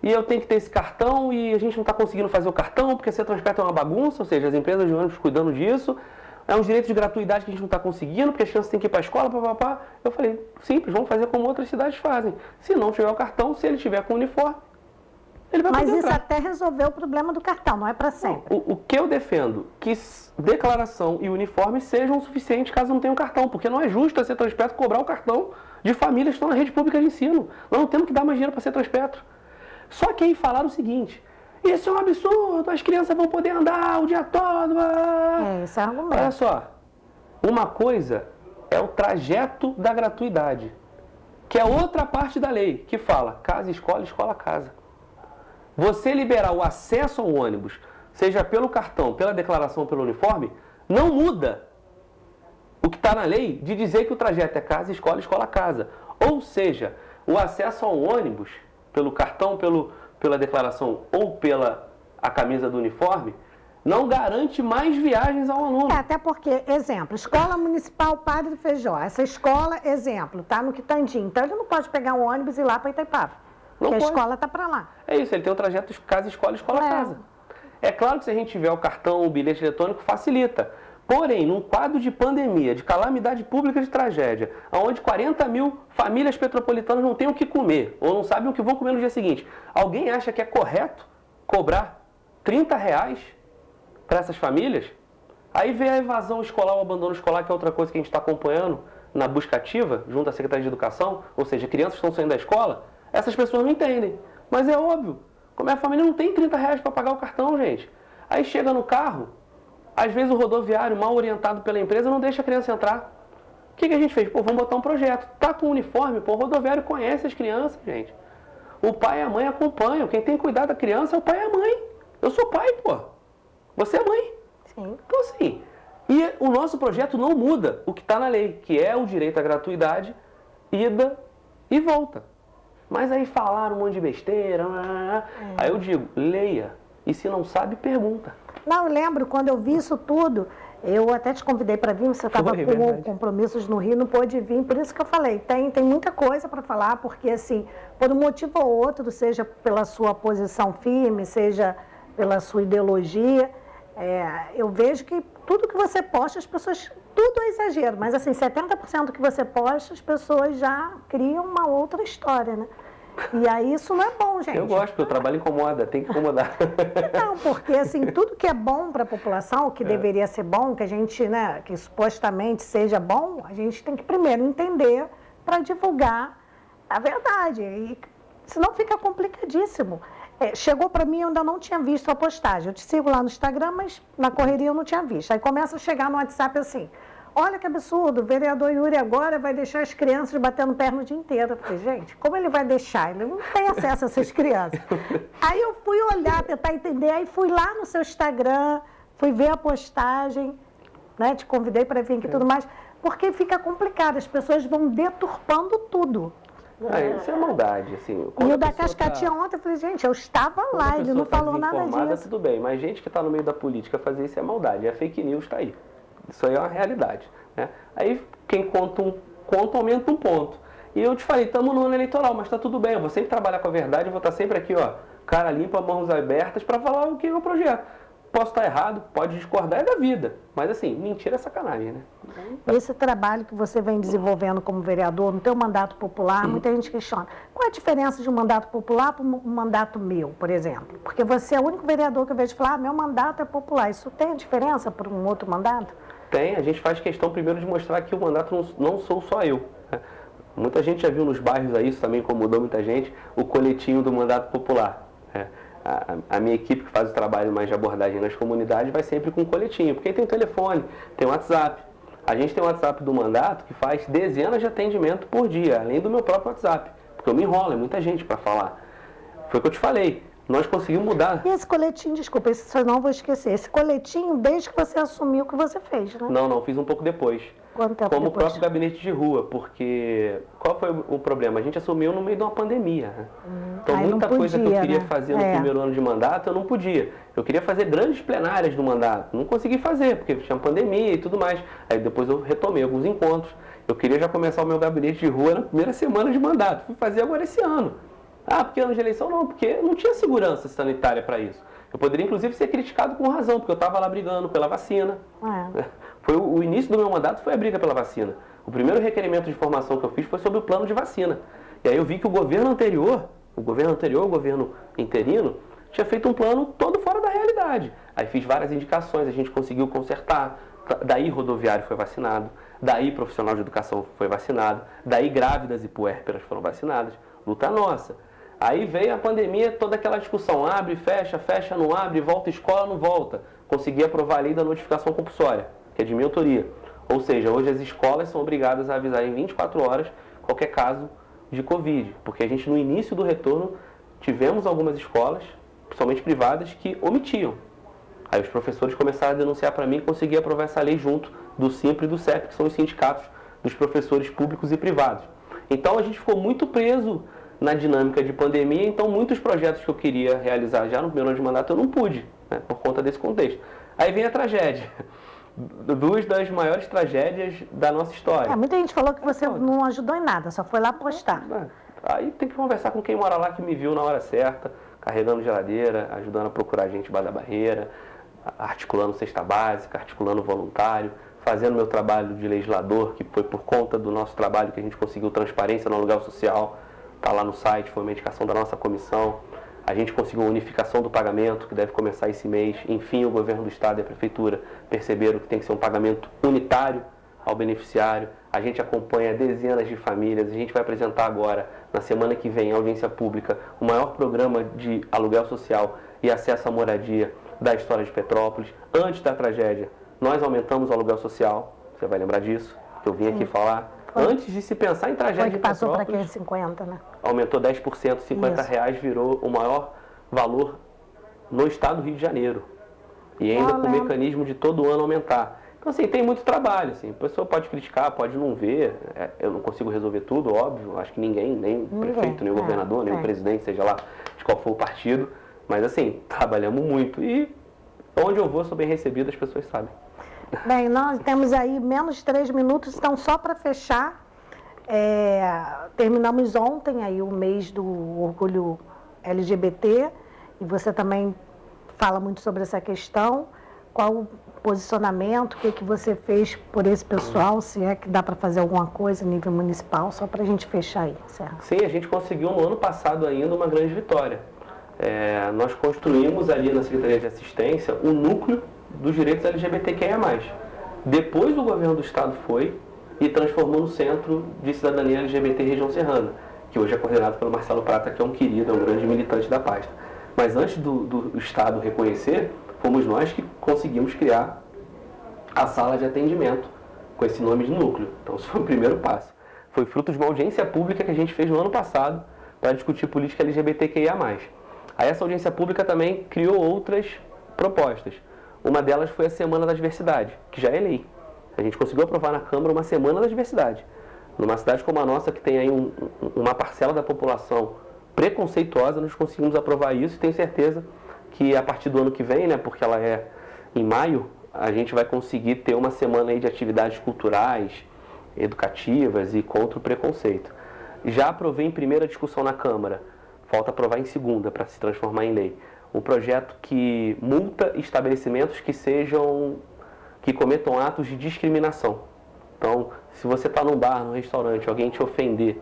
e eu tenho que ter esse cartão, e a gente não está conseguindo fazer o cartão, porque a CETRANSPetro é uma bagunça, ou seja, as empresas de ônibus cuidando disso, é um direito de gratuidade que a gente não está conseguindo, porque as crianças têm que ir para a escola, papapá. Eu falei, simples, vamos fazer como outras cidades fazem. Se não tiver o cartão, se ele tiver com o uniforme, ele vai Mas poder isso entrar. até resolveu o problema do cartão, não é para sempre. O que eu defendo? Que declaração e uniforme sejam o suficiente caso não tenha um cartão, porque não é justo a Cetraspetro cobrar o cartão de famílias que estão na rede pública de ensino. Nós não temos que dar mais dinheiro para a Cetraspetro. Só que aí falaram o seguinte: isso é um absurdo, as crianças vão poder andar o dia todo. Esse é o argumento. Olha só, uma coisa é o trajeto da gratuidade, que é outra parte da lei, que fala casa, escola, escola, casa. Você liberar o acesso ao ônibus, seja pelo cartão, pela declaração, pelo uniforme, não muda o que está na lei de dizer que o trajeto é casa, escola, escola, casa. Ou seja, o acesso ao ônibus, pelo cartão, pela declaração ou pela a camisa do uniforme, não garante mais viagens ao aluno. Até porque, exemplo, Escola Municipal Padre Feijó. Essa escola, exemplo, está no Quitandinho. Então ele não pode pegar um ônibus e ir lá para Itaipava. Porque a escola está para lá. É isso, ele tem o trajeto casa, escola, escola, casa. É claro que se a gente tiver o cartão, o bilhete eletrônico, facilita. Porém, num quadro de pandemia, de calamidade pública, de tragédia, onde 40 mil famílias petropolitanas não têm o que comer, ou não sabem o que vão comer no dia seguinte, alguém acha que é correto cobrar R$30 para essas famílias? Aí vem a evasão escolar, o abandono escolar, que é outra coisa que a gente está acompanhando na busca ativa, junto à Secretaria de Educação, ou seja, crianças estão saindo da escola, essas pessoas não entendem. Mas é óbvio, como a família não tem R$30 para pagar o cartão, gente. Aí chega no carro, às vezes o rodoviário, mal orientado pela empresa, não deixa a criança entrar. O que a gente fez? Pô, vamos botar um projeto. Tá com uniforme, pô, o rodoviário conhece as crianças, gente. O pai e a mãe acompanham. Quem tem que cuidar da criança é o pai e a mãe. Eu sou pai, pô. Você é mãe. Sim. Então, assim, e o nosso projeto não muda o que está na lei, que é o direito à gratuidade, ida e volta. Mas aí falaram um monte de besteira. Aí eu digo, leia. E se não sabe, pergunta. Não, eu lembro, quando eu vi isso tudo, eu até te convidei para vir, você estava com compromissos no Rio, não pôde vir, por isso que eu falei, tem muita coisa para falar, porque assim, por um motivo ou outro, seja pela sua posição firme, seja pela sua ideologia, eu vejo que tudo que você posta, as pessoas, tudo é exagero, mas assim, 70% que você posta, as pessoas já criam uma outra história, né? E aí isso não é bom, gente. Eu gosto, porque o trabalho incomoda, tem que incomodar. Não, porque assim, tudo que é bom para a população, o que deveria ser bom, que a gente, né, que supostamente seja bom, a gente tem que primeiro entender para divulgar a verdade. E senão fica complicadíssimo. Chegou para mim, eu ainda não tinha visto a postagem. Eu te sigo lá no Instagram, mas na correria eu não tinha visto. Aí começa a chegar no WhatsApp assim: olha que absurdo, o vereador Yuri agora vai deixar as crianças batendo perna o dia inteiro. Eu falei, gente, como ele vai deixar? Ele não tem acesso a essas crianças. Aí eu fui olhar, tentar entender, aí fui lá no seu Instagram, fui ver a postagem, né? Te convidei para vir aqui e tudo mais, porque fica complicado, as pessoas vão deturpando tudo. Isso é maldade, assim. E o da Cascatinha ontem, eu falei, gente, eu estava lá, ele não falou nada disso. Tudo bem, mas gente que está no meio da política fazer isso é maldade, a fake news está aí. Isso aí é uma realidade, né? Aí quem conta um conto aumenta um ponto. E eu te falei, estamos no ano eleitoral, mas está tudo bem, eu vou sempre trabalhar com a verdade, eu vou estar sempre aqui, ó, cara limpa, mãos abertas, para falar o que é o projeto. Posso estar errado, pode discordar, é da vida. Mas assim, mentira é sacanagem, né? Esse trabalho que você vem desenvolvendo como vereador, no teu mandato popular, muita gente questiona. Qual é a diferença de um mandato popular para um mandato meu, por exemplo? Porque você é o único vereador que eu vejo falar, meu mandato é popular. Isso tem diferença para um outro mandato? Tem, a gente faz questão primeiro de mostrar que o mandato não sou só eu. Né? Muita gente já viu nos bairros aí, isso também incomodou muita gente, o coletinho do mandato popular. Né? A minha equipe que faz o trabalho mais de abordagem nas comunidades vai sempre com um coletinho, porque tem o telefone, tem o WhatsApp. A gente tem o WhatsApp do mandato que faz dezenas de atendimentos por dia, além do meu próprio WhatsApp, porque eu me enrolo, é muita gente para falar. Foi o que eu te falei, nós conseguimos mudar. E esse coletinho, desculpa, isso eu não vou esquecer, esse coletinho desde que você assumiu o que você fez, né? Não, fiz um pouco depois. Quanto tempo Como depois? o próprio gabinete de rua, porque qual foi o problema? A gente assumiu no meio de uma pandemia. Né? Então muita coisa que eu queria fazer no primeiro ano de mandato, eu não podia. Eu queria fazer grandes plenárias do mandato, não consegui fazer, porque tinha pandemia e tudo mais. Aí depois eu retomei alguns encontros. Eu queria já começar o meu gabinete de rua na primeira semana de mandato. Fui fazer agora esse ano. Ah, porque ano de eleição não, porque não tinha segurança sanitária para isso. Eu poderia, inclusive, ser criticado com razão, porque eu estava lá brigando pela vacina. Foi o início do meu mandato foi a briga pela vacina. O primeiro requerimento de informação que eu fiz foi sobre o plano de vacina. E aí eu vi que o governo anterior O governo anterior, o governo interino, tinha feito um plano todo fora da realidade. Aí fiz várias indicações, a gente conseguiu consertar. Daí rodoviário foi vacinado, daí profissional de educação foi vacinado, daí grávidas e puérperas foram vacinadas. Luta nossa. Aí veio a pandemia, toda aquela discussão, abre, fecha, fecha, não abre, volta escola, não volta. Consegui aprovar a lei da notificação compulsória, que é de minha autoria. Ou seja, hoje as escolas são obrigadas a avisar em 24 horas qualquer caso de Covid, porque a gente no início do retorno tivemos algumas escolas, principalmente privadas, que omitiam. Aí os professores começaram a denunciar para mim e consegui aprovar essa lei junto do SIMPRE e do CEP, que são os sindicatos dos professores públicos e privados. Então a gente ficou muito preso na dinâmica de pandemia, então muitos projetos que eu queria realizar já no primeiro ano de mandato eu não pude, né, por conta desse contexto. Aí vem a tragédia. Duas das maiores tragédias da nossa história. Muita gente falou que você não ajudou em nada, só foi lá postar. Aí tem que conversar com quem mora lá, que me viu na hora certa, carregando geladeira, ajudando a procurar gente embaixo da barreira, articulando cesta básica, articulando voluntário, fazendo meu trabalho de legislador, que foi por conta do nosso trabalho que a gente conseguiu transparência no aluguel social, está lá no site, foi uma indicação da nossa comissão. A gente conseguiu a unificação do pagamento, que deve começar esse mês. Enfim, o governo do estado e a prefeitura perceberam que tem que ser um pagamento unitário ao beneficiário. A gente acompanha dezenas de famílias. A gente vai apresentar agora, na semana que vem, em audiência pública, o maior programa de aluguel social e acesso à moradia da história de Petrópolis. Antes da tragédia, nós aumentamos o aluguel social. Você vai lembrar disso, que eu vim aqui falar. Antes de se pensar em tragédia de Petrópolis... Passou para 550, né? Aumentou 10%, R$50 virou o maior valor no estado do Rio de Janeiro. E ainda com o mecanismo de todo ano aumentar. Então, assim, tem muito trabalho. Assim. A pessoa pode criticar, pode não ver. Eu não consigo resolver tudo, óbvio. Acho que ninguém, nem o prefeito, nem o governador, nem o presidente, seja lá de qual for o partido. Mas, assim, trabalhamos muito. E onde eu vou, sou bem recebido, as pessoas sabem. Bem, nós temos aí menos de 3 minutos, então só para fechar, terminamos ontem aí o mês do orgulho LGBT e você também fala muito sobre essa questão. Qual o posicionamento, o que você fez por esse pessoal, se é que dá para fazer alguma coisa a nível municipal, só para a gente fechar aí, certo? Sim, a gente conseguiu no ano passado ainda uma grande vitória. Nós construímos ali na Secretaria de Assistência o núcleo dos direitos LGBTQIA+. Depois o governo do estado foi e transformou no Centro de Cidadania LGBT Região Serrana, que hoje é coordenado pelo Marcelo Prata, que é um querido, é um grande militante da pasta. Mas antes do estado reconhecer, fomos nós que conseguimos criar a sala de atendimento com esse nome de núcleo. Então isso foi o primeiro passo. Foi fruto de uma audiência pública que a gente fez no ano passado para discutir política LGBTQIA+. Aí essa audiência pública também criou outras propostas. Uma delas foi a Semana da Diversidade, que já é lei. A gente conseguiu aprovar na Câmara uma Semana da Diversidade. Numa cidade como a nossa, que tem aí uma parcela da população preconceituosa, nós conseguimos aprovar isso e tenho certeza que a partir do ano que vem, né, porque ela é em maio, a gente vai conseguir ter uma semana aí de atividades culturais, educativas e contra o preconceito. Já aprovei em primeira discussão na Câmara, falta aprovar em segunda para se transformar em lei. Um projeto que multa estabelecimentos que cometam atos de discriminação. Então, se você está num bar, num restaurante, alguém te ofender,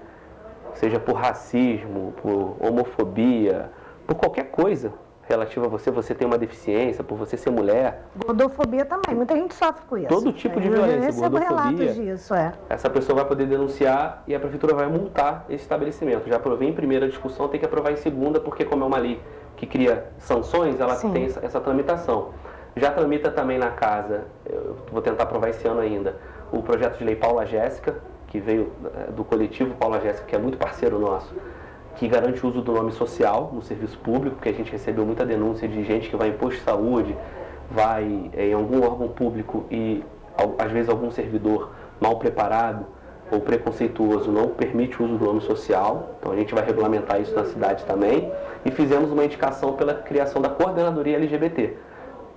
seja por racismo, por homofobia, por qualquer coisa relativa a você tem uma deficiência, por você ser mulher. Gordofobia também, muita gente sofre com isso. Todo tipo de violência, recebo relatos disso, essa pessoa vai poder denunciar e a prefeitura vai multar esse estabelecimento. Já aprovei em primeira discussão, tem que aprovar em segunda, porque como é uma lei que cria sanções, ela tem essa tramitação. Já tramita também na casa, eu vou tentar aprovar esse ano ainda, o projeto de lei Paula Jéssica, que veio do coletivo Paula Jéssica, que é muito parceiro nosso, que garante o uso do nome social no serviço público, porque a gente recebeu muita denúncia de gente que vai em posto de saúde, vai em algum órgão público e às vezes algum servidor mal preparado ou preconceituoso não permite o uso do nome social. Então a gente vai regulamentar isso na cidade também. E fizemos uma indicação pela criação da coordenadoria LGBT.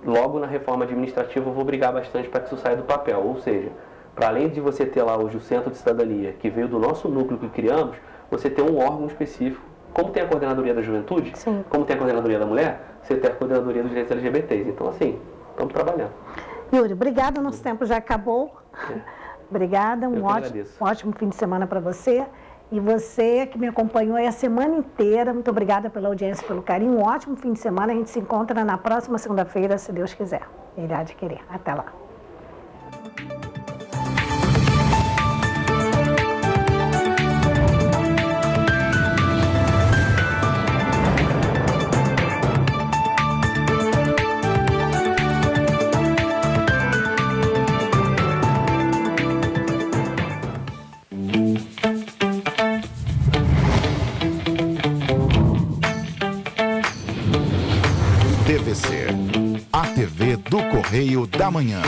Logo na reforma administrativa eu vou brigar bastante para que isso saia do papel. Ou seja, para além de você ter lá hoje o Centro de Cidadania, que veio do nosso núcleo que criamos, você tem um órgão específico. Como tem a coordenadoria da juventude, como tem a coordenadoria da mulher, você tem a coordenadoria dos direitos LGBTs. Então assim, estamos trabalhando. Yuri, obrigada, nosso tempo já acabou. Obrigada, um ótimo fim de semana para você. E você que me acompanhou aí a semana inteira, muito obrigada pela audiência, pelo carinho. Um ótimo fim de semana. A gente se encontra na próxima segunda-feira, se Deus quiser. Ele há de querer. Até lá. TVC, a TV do Correio da Manhã.